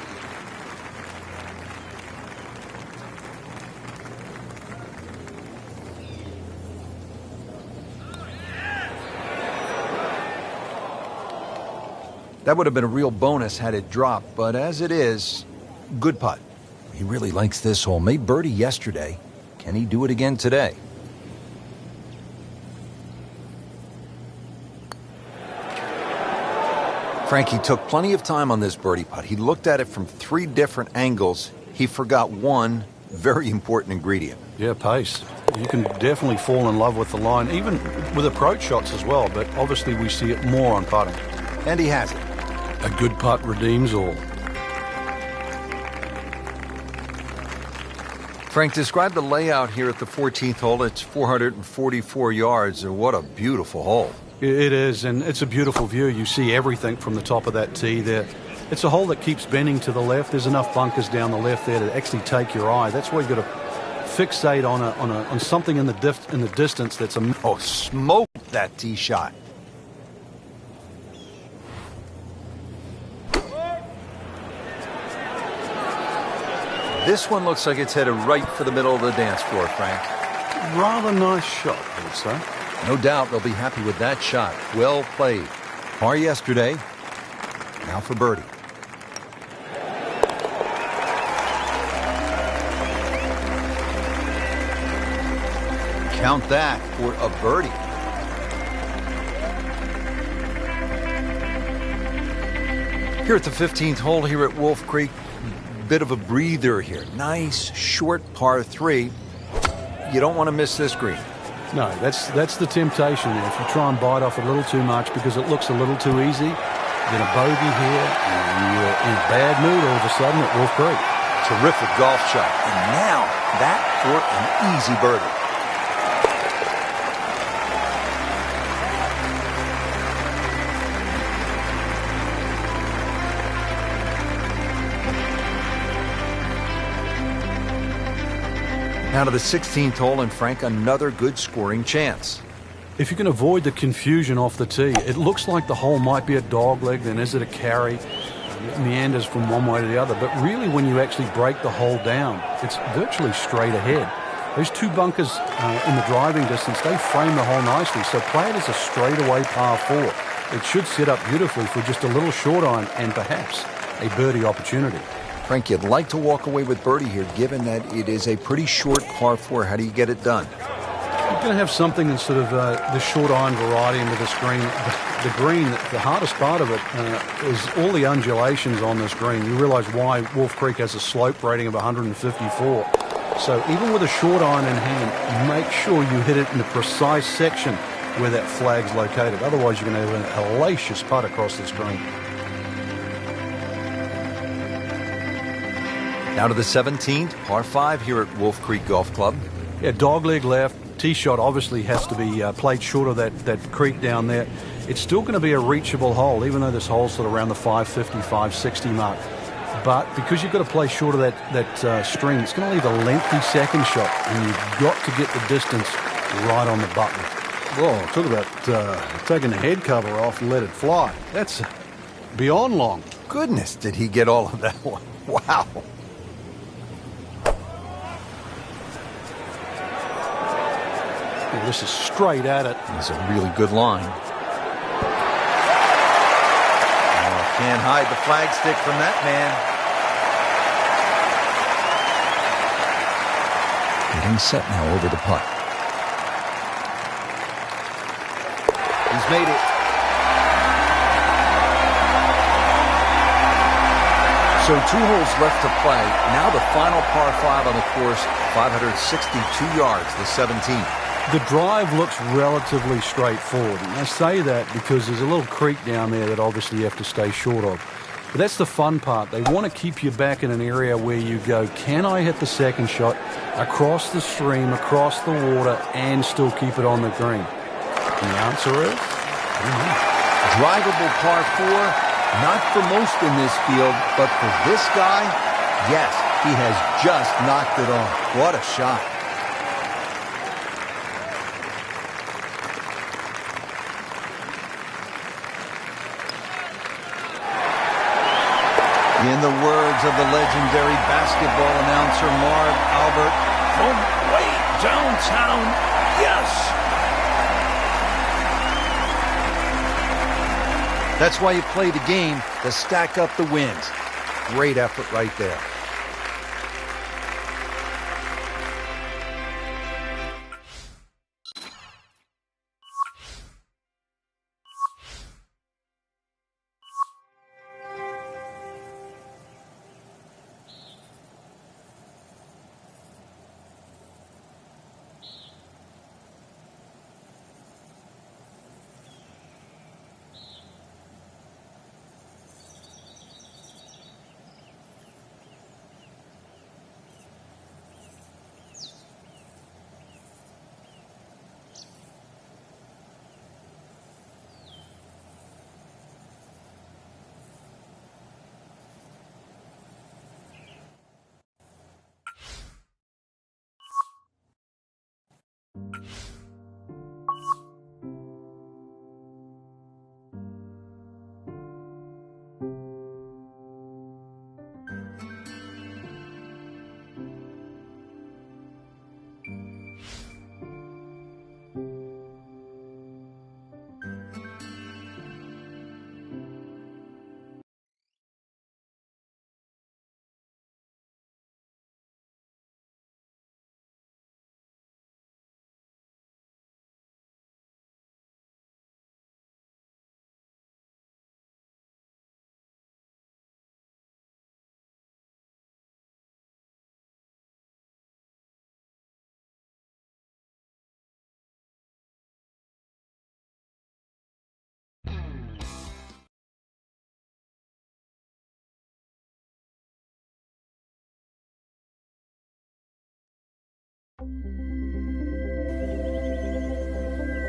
That would have been a real bonus had it dropped, but as it is, good putt. He really likes this hole. Made birdie yesterday. Can he do it again today? Frankie took plenty of time on this birdie putt. He looked at it from 3 different angles. He forgot one very important ingredient. Yeah, pace. You can definitely fall in love with the line, even with approach shots as well, but obviously we see it more on putting. And he has it. A good putt redeems all. Frank, describe the layout here at the 14th hole. It's 444 yards. What a beautiful hole. It is, and it's a beautiful view. You see everything from the top of that tee there. It's a hole that keeps bending to the left. There's enough bunkers down the left there to actually take your eye. That's why you've got to fixate on something in the distance that's a... Oh, smoke that tee shot. This one looks like it's headed right for the middle of the dance floor, Frank. Rather nice shot, I would say. No doubt they'll be happy with that shot. Well played. Par yesterday. Now for birdie. Count that for a birdie. Here at the 15th hole here at Wolf Creek, bit of a breather here. Nice short par 3. You don't want to miss this green. No, that's the temptation there. If you try and bite off a little too much because it looks a little too easy, then a bogey here, and you're in a bad mood all of a sudden at Wolf Creek. Terrific golf shot. And now that for an easy birdie. Now to the 16th hole, and Frank, another good scoring chance. If you can avoid the confusion off the tee, it looks like the hole might be a dogleg, then is it a carry? It meanders from one way to the other. But really, when you actually break the hole down, it's virtually straight ahead. Those 2 bunkers in the driving distance, they frame the hole nicely. So play it as a straightaway par 4. It should set up beautifully for just a little short iron and perhaps a birdie opportunity. Frank, you'd like to walk away with birdie here, given that it is a pretty short par 4. How do you get it done? You're going to have something in sort of the short iron variety into this green. The green, the hardest part of it is all the undulations on this green. You realize why Wolf Creek has a slope rating of 154. So even with a short iron in hand, make sure you hit it in the precise section where that flag's located. Otherwise, you're going to have a hellacious putt across this green. Now to the 17th, par 5 here at Wolf Creek Golf Club. Yeah, dogleg left. Tee shot obviously has to be played short of that creek down there. It's still going to be a reachable hole, even though this hole's sort of around the 550, 560 mark. But because you've got to play short of that stream, it's going to leave a lengthy second shot, and you've got to get the distance right on the button. Whoa, talk about taking the head cover off and let it fly. That's beyond long. Goodness, did he get all of that one? Wow. Well, this is straight at it. It's a really good line. Can't hide the flag stick from that man. Getting set now over the putt. He's made it. So 2 holes left to play. Now the final par 5 on the course, 562 yards, the 17th. The drive looks relatively straightforward. And I say that because there's a little creek down there that obviously you have to stay short of. But that's the fun part. They want to keep you back in an area where you go, can I hit the second shot across the stream, across the water, and still keep it on the green? And the answer is? Drivable par 4. Not for most in this field, but for this guy, yes, he has just knocked it on. What a shot. In the words of the legendary basketball announcer Marv Albert, from way downtown, yes. That's why you play the game, to stack up the wins. Great effort right there.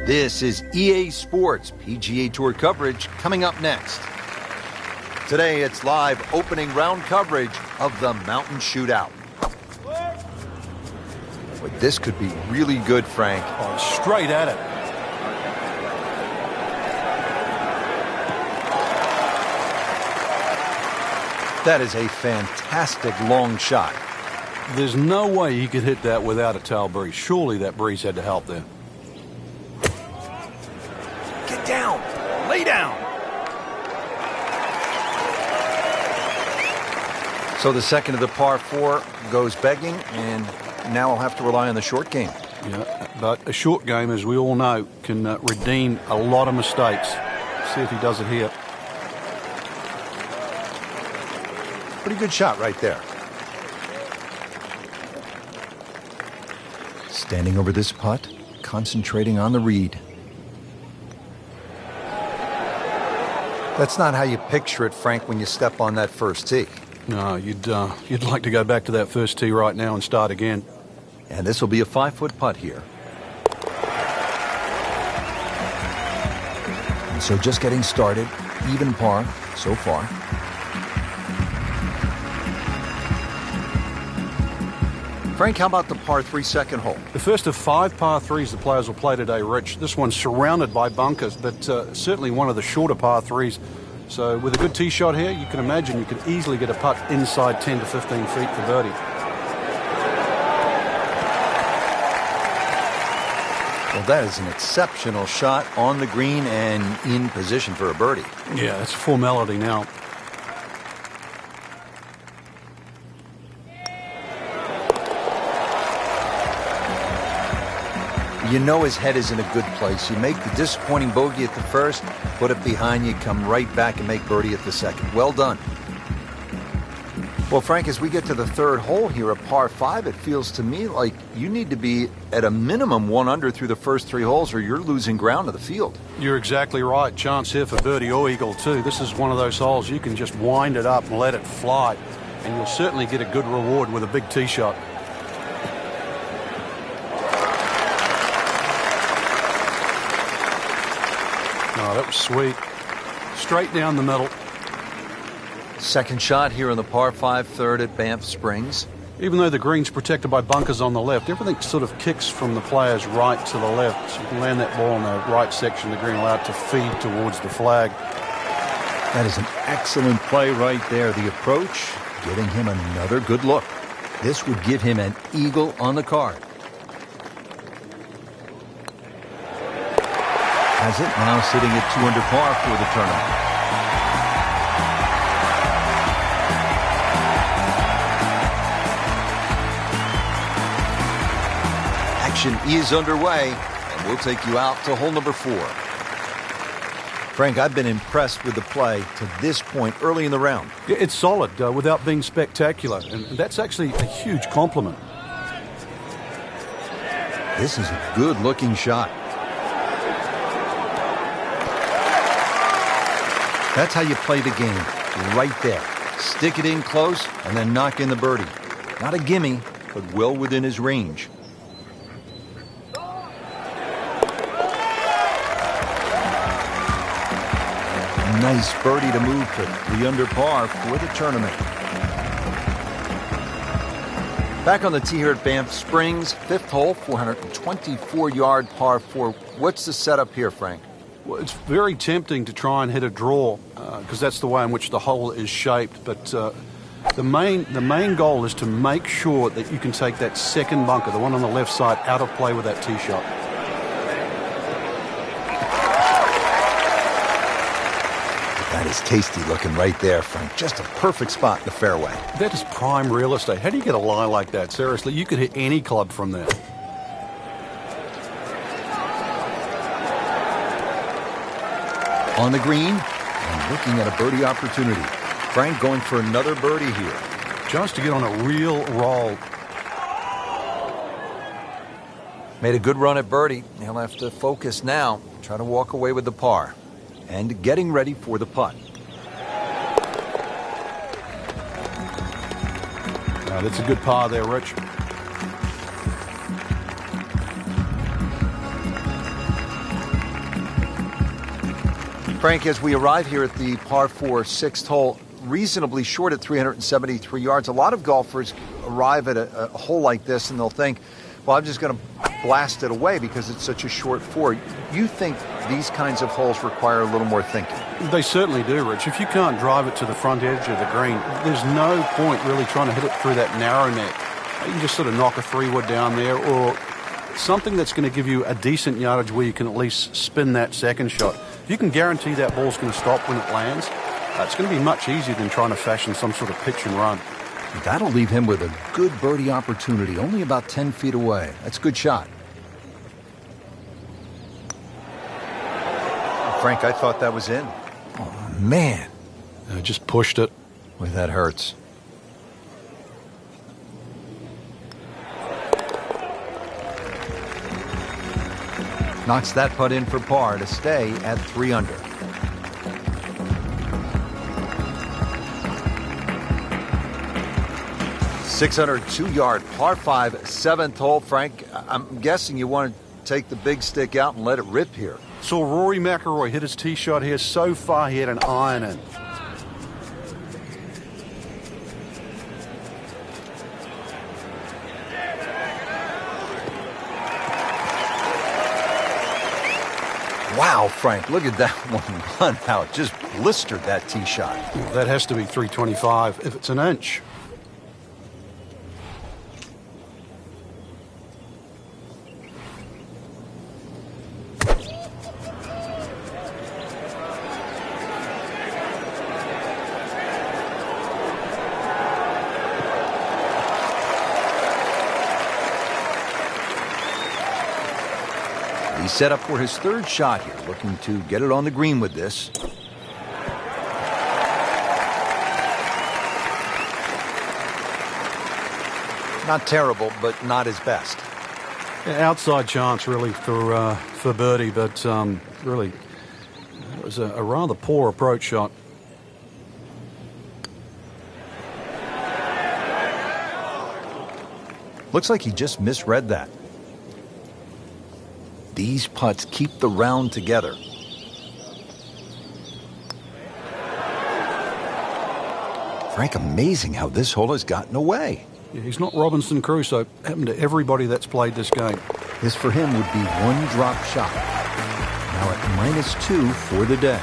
This is EA Sports PGA Tour coverage coming up next. Today it's live opening round coverage of the Mountain Shootout. But this could be really good, Frank. Oh, straight at it. That is a fantastic long shot. There's no way he could hit that without a tail breeze. Surely that breeze had to help there. Get down. Lay down. So the second of the par 4 goes begging, and now I'll have to rely on the short game. Yeah, but a short game, as we all know, can redeem a lot of mistakes. See if he does it here. Pretty good shot right there. Standing over this putt, concentrating on the read. That's not how you picture it, Frank, when you step on that first tee. No, you'd like to go back to that first tee right now and start again. And this will be a 5-foot putt here. So just getting started, even par so far. Frank, how about the par 3 second hole? The first of 5 par 3s the players will play today, Rich. This one's surrounded by bunkers, but certainly one of the shorter par 3s. So with a good tee shot here, you can imagine you could easily get a putt inside 10 to 15 feet for birdie. Well, that is an exceptional shot on the green and in position for a birdie. Yeah, it's a formality now. You know his head is in a good place. You make the disappointing bogey at the first, put it behind you, come right back and make birdie at the second. Well done. Well, Frank, as we get to the third hole here, a par 5, it feels to me like you need to be at a minimum 1 under through the first 3 holes or you're losing ground to the field. You're exactly right. Chance here for birdie or eagle too. This is one of those holes you can just wind it up and let it fly, and you'll certainly get a good reward with a big tee shot. Oh, that was sweet. Straight down the middle. Second shot here on the par 5 third at Banff Springs. Even though the green's protected by bunkers on the left, everything sort of kicks from the player's right to the left. So you can land that ball in the right section of the green, allow it to feed towards the flag. That is an excellent play right there. The approach, giving him another good look. This would give him an eagle on the card. Has it now sitting at 2 under par for the tournament. Action is underway, and we'll take you out to hole number 4. Frank, I've been impressed with the play to this point early in the round. Yeah, it's solid without being spectacular, and that's actually a huge compliment. This is a good-looking shot. That's how you play the game, right there. Stick it in close and then knock in the birdie. Not a gimme, but well within his range. Nice birdie to move to 3 under par for the tournament. Back on the tee here at Banff Springs, 5th hole, 424-yard par 4. What's the setup here, Frank? Well, it's very tempting to try and hit a draw because that's the way in which the hole is shaped. But the main goal is to make sure that you can take that second bunker, the one on the left side, out of play with that tee shot. That is tasty looking right there, Frank. Just a perfect spot in the fairway. That is prime real estate. How do you get a lie like that? Seriously, you could hit any club from there. On the green, and looking at a birdie opportunity. Frank going for another birdie here. Just to get on a real roll. Made a good run at birdie. He'll have to focus now. Try to walk away with the par. And getting ready for the putt. That's a good par there, Rich. Frank, as we arrive here at the par 4 6th hole, reasonably short at 373 yards, a lot of golfers arrive at a hole like this and they'll think, well, I'm just going to blast it away because it's such a short 4. You think these kinds of holes require a little more thinking? They certainly do, Rich. If you can't drive it to the front edge of the green, there's no point really trying to hit it through that narrow net. You can just sort of knock a 3-wood down there or something that's going to give you a decent yardage where you can at least spin that second shot. If you can guarantee that ball's going to stop when it lands, it's going to be much easier than trying to fashion some sort of pitch and run. That'll leave him with a good birdie opportunity, only about 10 feet away. That's a good shot. Frank, I thought that was in. Oh, man. Just pushed it. Boy, that hurts. Knocks that putt in for par to stay at 3 under. $602-yard par 5 7th hole. Frank, I'm guessing you want to take the big stick out and let it rip here. Saw Rory McIlroy hit his tee shot here. So far, he had an iron in. Wow, Frank, look at that one run out. Just blistered that tee shot. That has to be 325 if it's an inch. He's set up for his third shot here, looking to get it on the green with this. Not terrible, but not his best. Yeah, outside chance, really, for birdie, but really, it was a rather poor approach shot. Looks like he just misread that. These putts keep the round together. Frank, amazing how this hole has gotten away. Yeah, he's not Robinson Crusoe. Happened to everybody that's played this game. This for him would be one drop shot. Now at -2 for the day.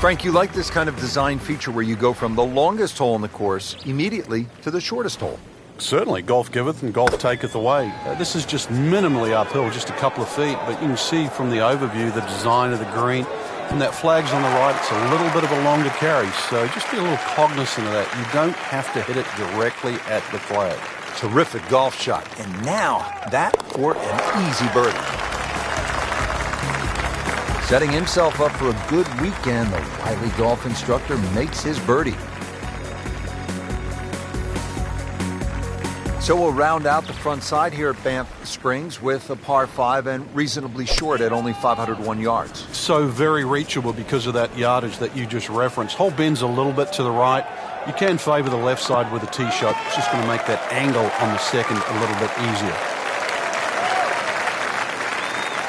Frank, you like this kind of design feature where you go from the longest hole in the course immediately to the shortest hole. Certainly, golf giveth and golf taketh away. This is just minimally uphill, just a couple of feet, but you can see from the overview the design of the green. And that flag's on the right, it's a little bit of a longer carry, so just be a little cognizant of that. You don't have to hit it directly at the flag. Terrific golf shot. And now, that for an easy birdie. Setting himself up for a good weekend, the wily golf instructor makes his birdie. So we'll round out the front side here at Banff Springs with a par 5 and reasonably short at only 501 yards. So very reachable because of that yardage that you just referenced. Hole bends a little bit to the right. You can favor the left side with a tee shot. It's just going to make that angle on the second a little bit easier.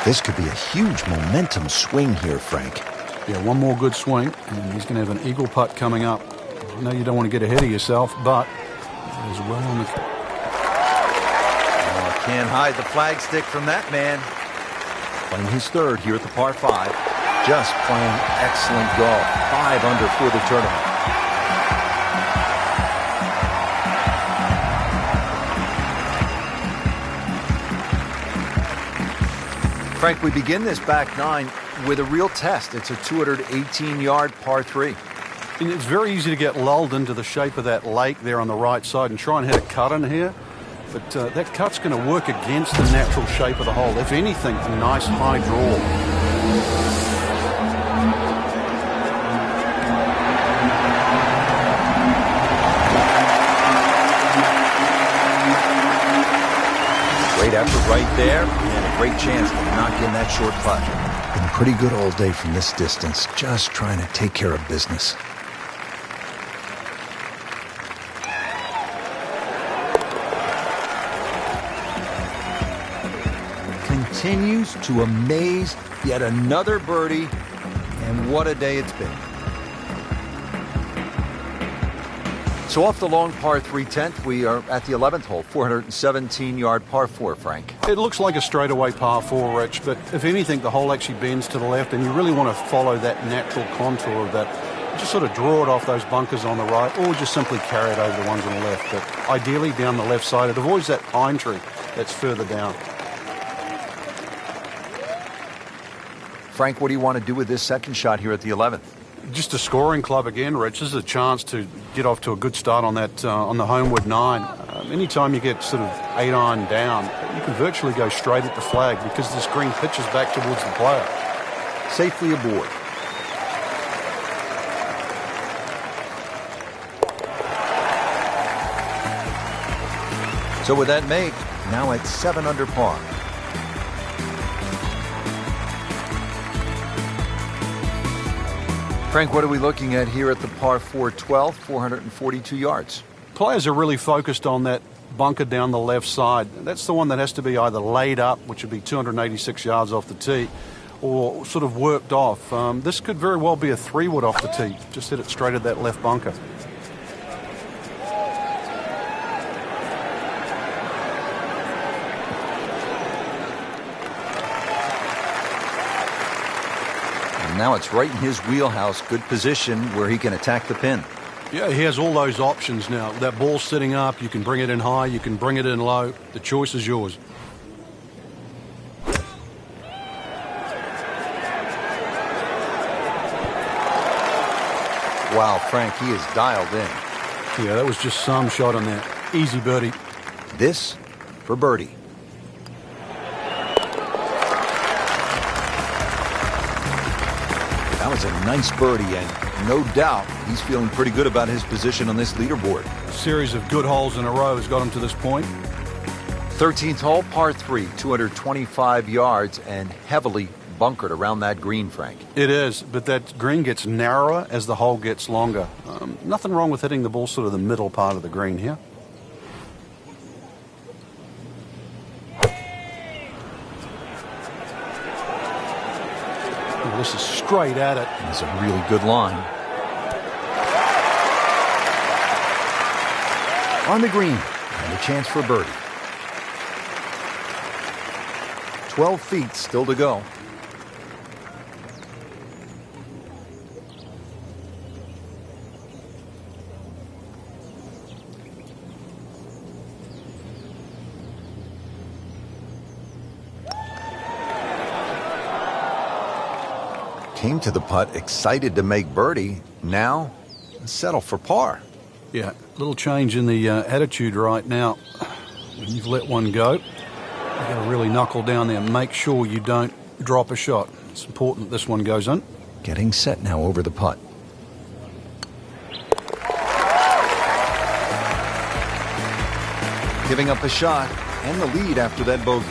This could be a huge momentum swing here, Frank. Yeah, one more good swing, and he's going to have an eagle putt coming up. I know you don't want to get ahead of yourself, but as well on the... Can't hide the flagstick from that man. Playing his third here at the par 5. Just playing excellent golf. 5 under for the tournament. Frank, we begin this back 9 with a real test. It's a 218-yard par 3. And it's very easy to get lulled into the shape of that lake there on the right side and try and hit a cut in here. But that cut's going to work against the natural shape of the hole. If anything, a nice high draw. Great effort right there, and a great chance to knock in that short putt. Been pretty good all day from this distance, just trying to take care of business. Continues to amaze, yet another birdie, and what a day it's been. So off the long par 3 10th, we are at the 11th hole, 417-yard par 4, Frank. It looks like a straightaway par 4, Rich, but if anything, the hole actually bends to the left, and you really want to follow that natural contour of that. Just sort of draw it off those bunkers on the right, or just simply carry it over the ones on the left. But ideally down the left side, it avoids that pine tree that's further down. Frank, what do you want to do with this second shot here at the 11th? Just a scoring club again, Rich. This is a chance to get off to a good start on that on the homeward 9. Anytime you get sort of 8-iron down, you can virtually go straight at the flag because this green pitches back towards the player. Safely aboard. So with that make, now at 7 under par. Frank, what are we looking at here at the par 4 12, 442 yards? Players are really focused on that bunker down the left side. That's the one that has to be either laid up, which would be 286 yards off the tee, or sort of worked off. This could very well be a 3-wood off the tee. Just hit it straight at that left bunker. Now it's right in his wheelhouse, good position where he can attack the pin. Yeah, he has all those options now. That ball's sitting up, you can bring it in high, you can bring it in low. The choice is yours. Wow, Frank, he is dialed in. Yeah, that was just some shot on that. Easy birdie. This for birdie. That was a nice birdie, and no doubt he's feeling pretty good about his position on this leaderboard. A series of good holes in a row has got him to this point. 13th hole, par 3, 225 yards, and heavily bunkered around that green, Frank. It is, but that green gets narrower as the hole gets longer. Nothing wrong with hitting the ball sort of the middle part of the green here. Oh, this is straight at it. It's a really good line. On the green, and a chance for birdie. 12 feet still to go. Came to the putt excited to make birdie. Now, settle for par. Yeah, little change in the attitude right now. When you've let one go, you've got to really knuckle down there and make sure you don't drop a shot. It's important that this one goes in. Getting set now over the putt. Giving up a shot and the lead after that bogey.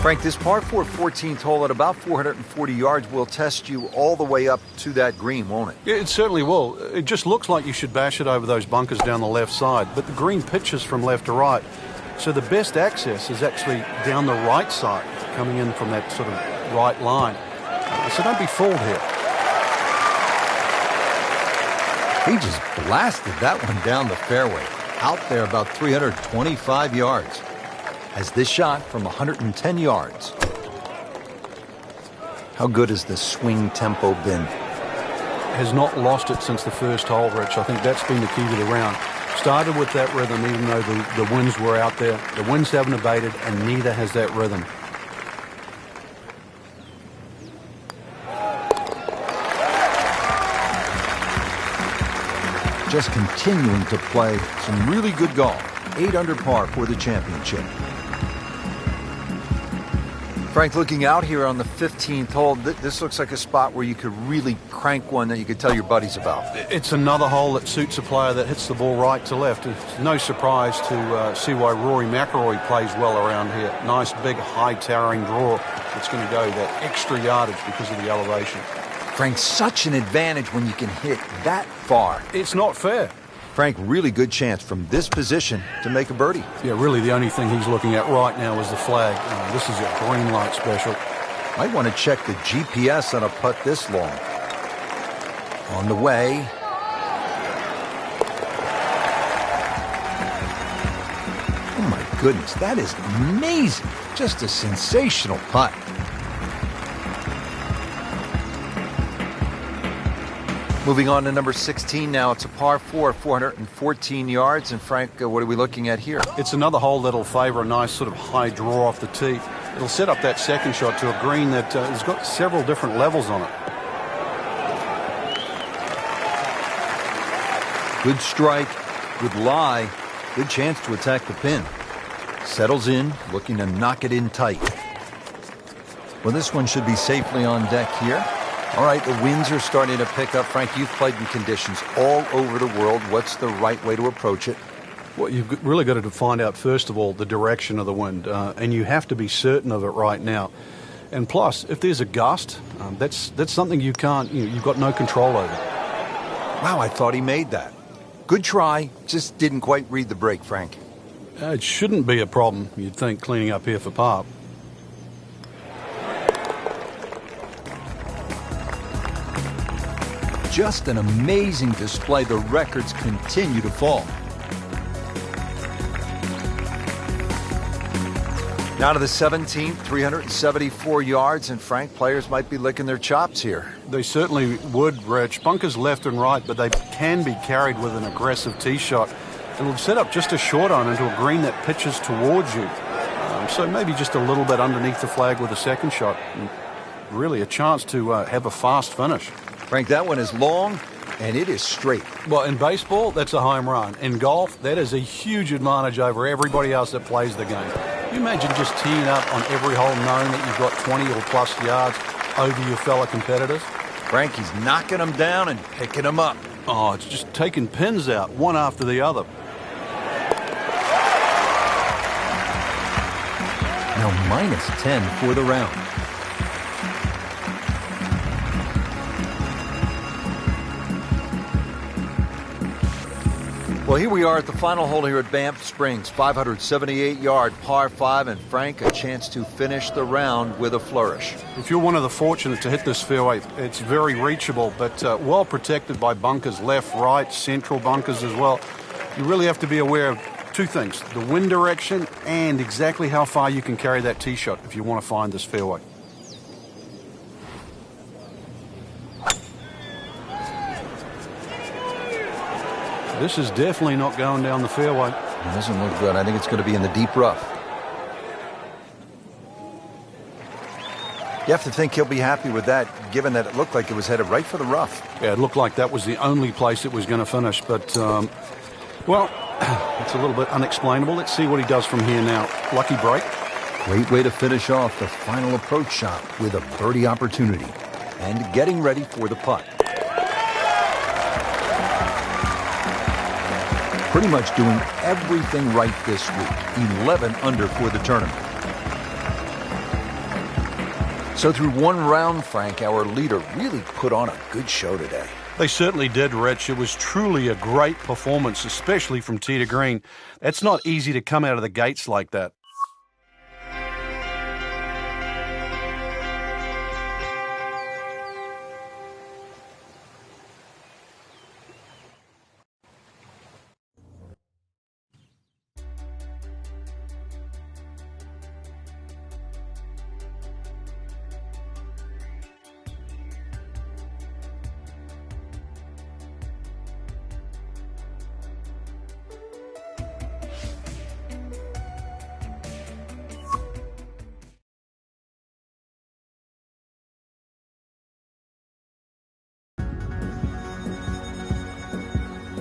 Frank, this par 4 14th hole at about 440 yards will test you all the way up to that green, won't it? Yeah, it certainly will. It just looks like you should bash it over those bunkers down the left side, but the green pitches from left to right. So the best access is actually down the right side, coming in from that sort of right line. So don't be fooled here. He just blasted that one down the fairway, out there about 325 yards. As this shot from 110 yards. How good has the swing tempo been? Has not lost it since the first hole, Rich. I think that's been the key to the round. Started with that rhythm even though the winds were out there. The winds haven't abated and neither has that rhythm. Just continuing to play some really good golf. 8 under par for the championship. Frank, looking out here on the 15th hole, this looks like a spot where you could really crank one that you could tell your buddies about. It's another hole that suits a player that hits the ball right to left. It's no surprise to see why Rory McIlroy plays well around here. Nice, big, high towering draw. It's going to go that extra yardage because of the elevation. Frank, such an advantage when you can hit that far. It's not fair. Frank, really good chance from this position to make a birdie. Yeah, really the only thing he's looking at right now is the flag. This is a green light special. Might want to check the GPS on a putt this long. On the way. Oh my goodness, that is amazing. Just a sensational putt. Moving on to number 16 now. It's a par 4, 414 yards. And Frank, what are we looking at here? It's another hole that'll favor a nice sort of high draw off the tee. It'll set up that second shot to a green that has got several different levels on it. Good strike, good lie, good chance to attack the pin. Settles in, looking to knock it in tight. Well, this one should be safely on deck here. All right, the winds are starting to pick up. Frank, you've played in conditions all over the world. What's the right way to approach it? Well, you've really got to find out, first of all, the direction of the wind. And you have to be certain of it right now. And plus, if there's a gust, that's something you can't, you've got no control over. Wow, I thought he made that. Good try, just didn't quite read the break, Frank. It shouldn't be a problem, you'd think, cleaning up here for par. Just an amazing display. The records continue to fall. Now to the 17th, 374 yards, and Frank, players might be licking their chops here. They certainly would, Rich. Bunkers left and right, but they can be carried with an aggressive tee shot. It'll set up just a short iron into a green that pitches towards you. So maybe just a little bit underneath the flag with a second shot. really a chance to have a fast finish. Frank, that one is long, and it is straight. Well, in baseball, that's a home run. In golf, that is a huge advantage over everybody else that plays the game. Can you imagine just teeing up on every hole knowing that you've got 20 or plus yards over your fellow competitors? Frank, he's knocking them down and picking them up. Oh, it's just taking pins out, one after the other. Now minus 10 for the round. Well, here we are at the final hole here at Banff Springs. 578-yard par 5, and Frank, a chance to finish the round with a flourish. If you're one of the fortunate to hit this fairway, it's very reachable, but well protected by bunkers, left, right, central bunkers as well. You really have to be aware of two things, the wind direction and exactly how far you can carry that tee shot if you want to find this fairway. This is definitely not going down the fairway. It doesn't look good. I think it's going to be in the deep rough. You have to think he'll be happy with that, given that it looked like it was headed right for the rough. Yeah, it looked like that was the only place it was going to finish, but, well, it's a little bit unexplainable. Let's see what he does from here now. Lucky break. Great way to finish off the final approach shot with a birdie opportunity. And getting ready for the putt. Pretty much doing everything right this week. 11 under for the tournament. So through one round, Frank, our leader really put on a good show today. They certainly did, Rich. It was truly a great performance, especially from tee to green. It's not easy to come out of the gates like that.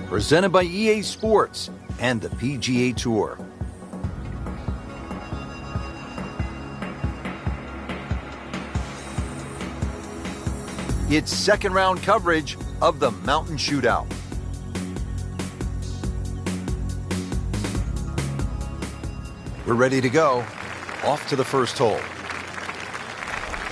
Presented by EA Sports and the PGA Tour. It's second round coverage of the Mountain Shootout. We're ready to go. Off to the first hole.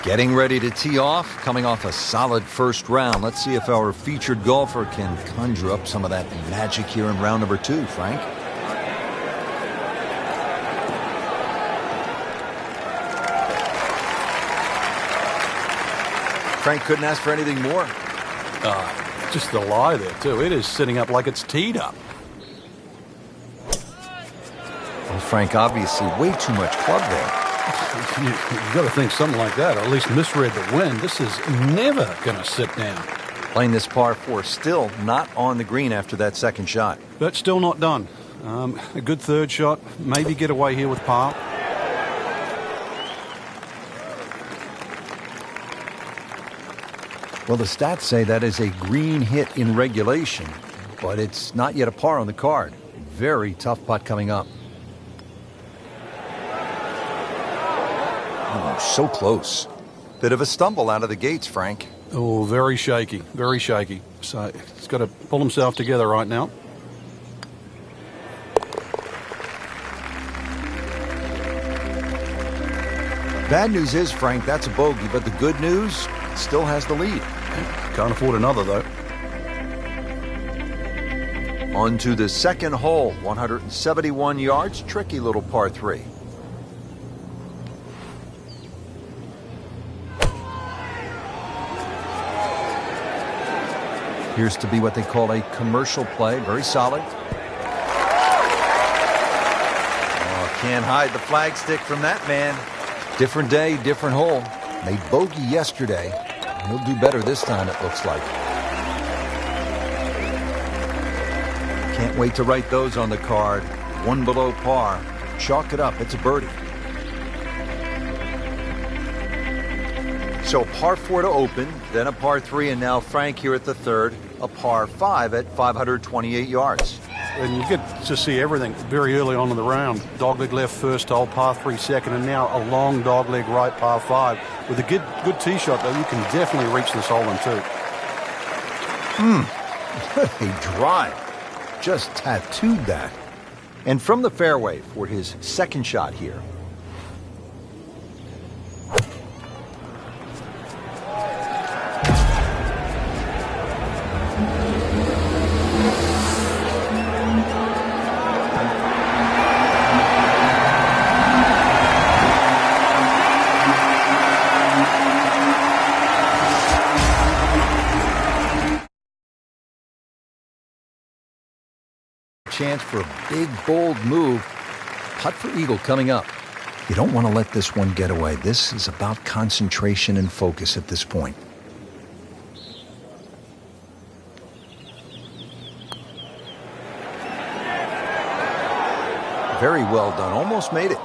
Getting ready to tee off, coming off a solid first round. Let's see if our featured golfer can conjure up some of that magic here in round number 2, Frank. Frank couldn't ask for anything more. Just the lie there, too. It is sitting up like it's teed up. Well, Frank, obviously way too much club there. You've got to think something like that, or at least misread the wind. This is never going to sit down. Playing this par 4, still not on the green after that second shot. But still not done. A good third shot. Maybe get away here with par. Well, the stats say that is a green hit in regulation, but it's not yet a par on the card. Very tough putt coming up. Oh, so close. Bit of a stumble out of the gates, Frank. Oh, very shaky, very shaky. So he's got to pull himself together right now. Bad news is, Frank, that's a bogey, but the good news, still has the lead. Can't afford another, though. On to the second hole, 171 yards, tricky little par 3. Appears to be what they call a commercial play. Very solid. Oh, can't hide the flagstick from that man. Different day, different hole. Made bogey yesterday. He'll do better this time, it looks like. Can't wait to write those on the card. One below par. Chalk it up. It's a birdie. So a par 4 to open, then a par 3, and now Frank here at the third, a par 5 at 528 yards. And you get to see everything very early on in the round. Dogleg left first hole, par 3 second, and now a long dogleg right, par 5. With a good tee shot, though, you can definitely reach this hole in 2. What a drive. Just tattooed that. And from the fairway for his second shot here. Chance for a big, bold move. Putt for eagle coming up. You don't want to let this one get away. This is about concentration and focus at this point. Very well done. Almost made it.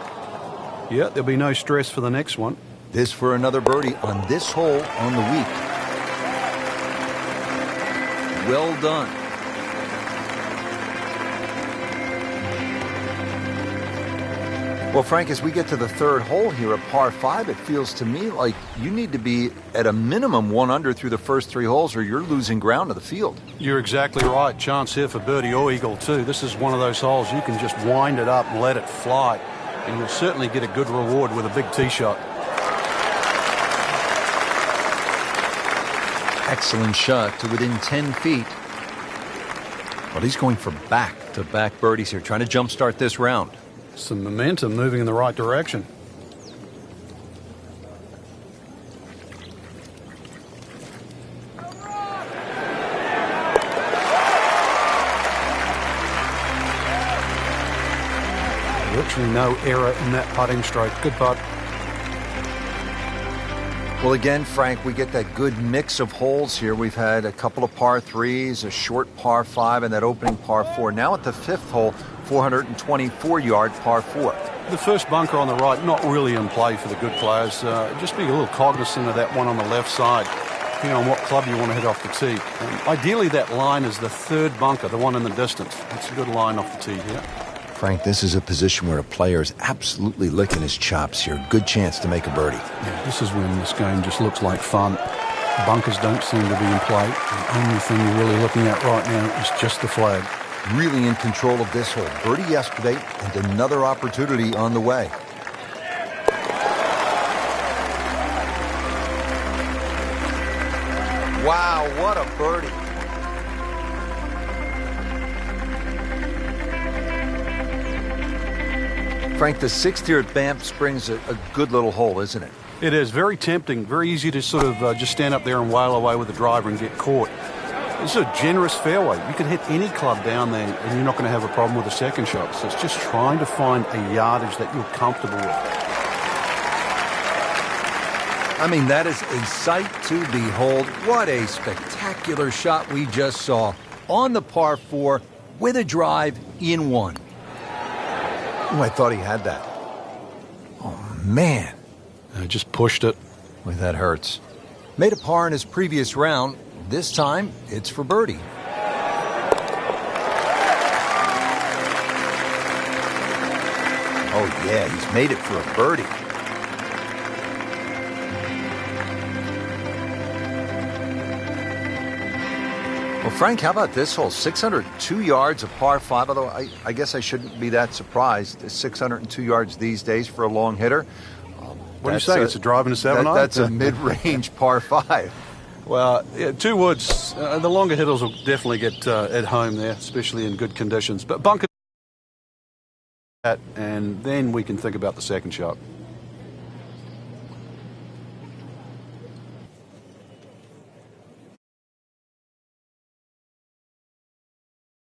Yeah, there'll be no stress for the next one. This for another birdie on this hole on the week. Well done. Well, Frank, as we get to the third hole here at par 5, it feels to me like you need to be at a minimum 1 under through the first 3 holes or you're losing ground to the field. You're exactly right. Chance here for birdie or eagle, too. This is one of those holes you can just wind it up and let it fly, and you'll certainly get a good reward with a big tee shot. Excellent shot to within 10 feet. Well, he's going for back-to-back birdies here, trying to jumpstart this round. Some momentum moving in the right direction. Virtually no error in that putting stroke. Good putt. Well, again, Frank, we get that good mix of holes here. We've had a couple of par 3s, a short par 5, and that opening par 4. Now at the 5th hole, 424-yard par 4. The first bunker on the right, not really in play for the good players. Just being a little cognizant of that one on the left side, depending on what club you want to hit off the tee. Ideally, that line is the 3rd bunker, the one in the distance. It's a good line off the tee here. Frank, this is a position where a player is absolutely licking his chops here. Good chance to make a birdie. Yeah, this is when this game just looks like fun. Bunkers don't seem to be in play. The only thing you're really looking at right now is just the flag. Really in control of this hole. Birdie yesterday and another opportunity on the way. Wow, what a birdie. Frank, the 6th here at Banff Springs, a good little hole, isn't it? It is very tempting, very easy to sort of just stand up there and wail away with the driver and get caught. This is a generous fairway. You can hit any club down there and you're not going to have a problem with the second shot. So it's just trying to find a yardage that you're comfortable with. I mean, that is a sight to behold. What a spectacular shot we just saw on the par 4 with a drive in 1. Oh, I thought he had that. Oh, man. I just pushed it. Boy, that hurts. Made a par in his previous round. This time, it's for birdie. Oh, yeah, he's made it for a birdie. Well, Frank, how about this hole? 602 yards of par 5, although I guess I shouldn't be that surprised. 602 yards these days for a long hitter. What do you say? It's a drive and a 7-iron? That's a mid-range par 5. Well, yeah, 2 woods. The longer hitters will definitely get at home there, especially in good conditions. But bunker, and then we can think about the second shot.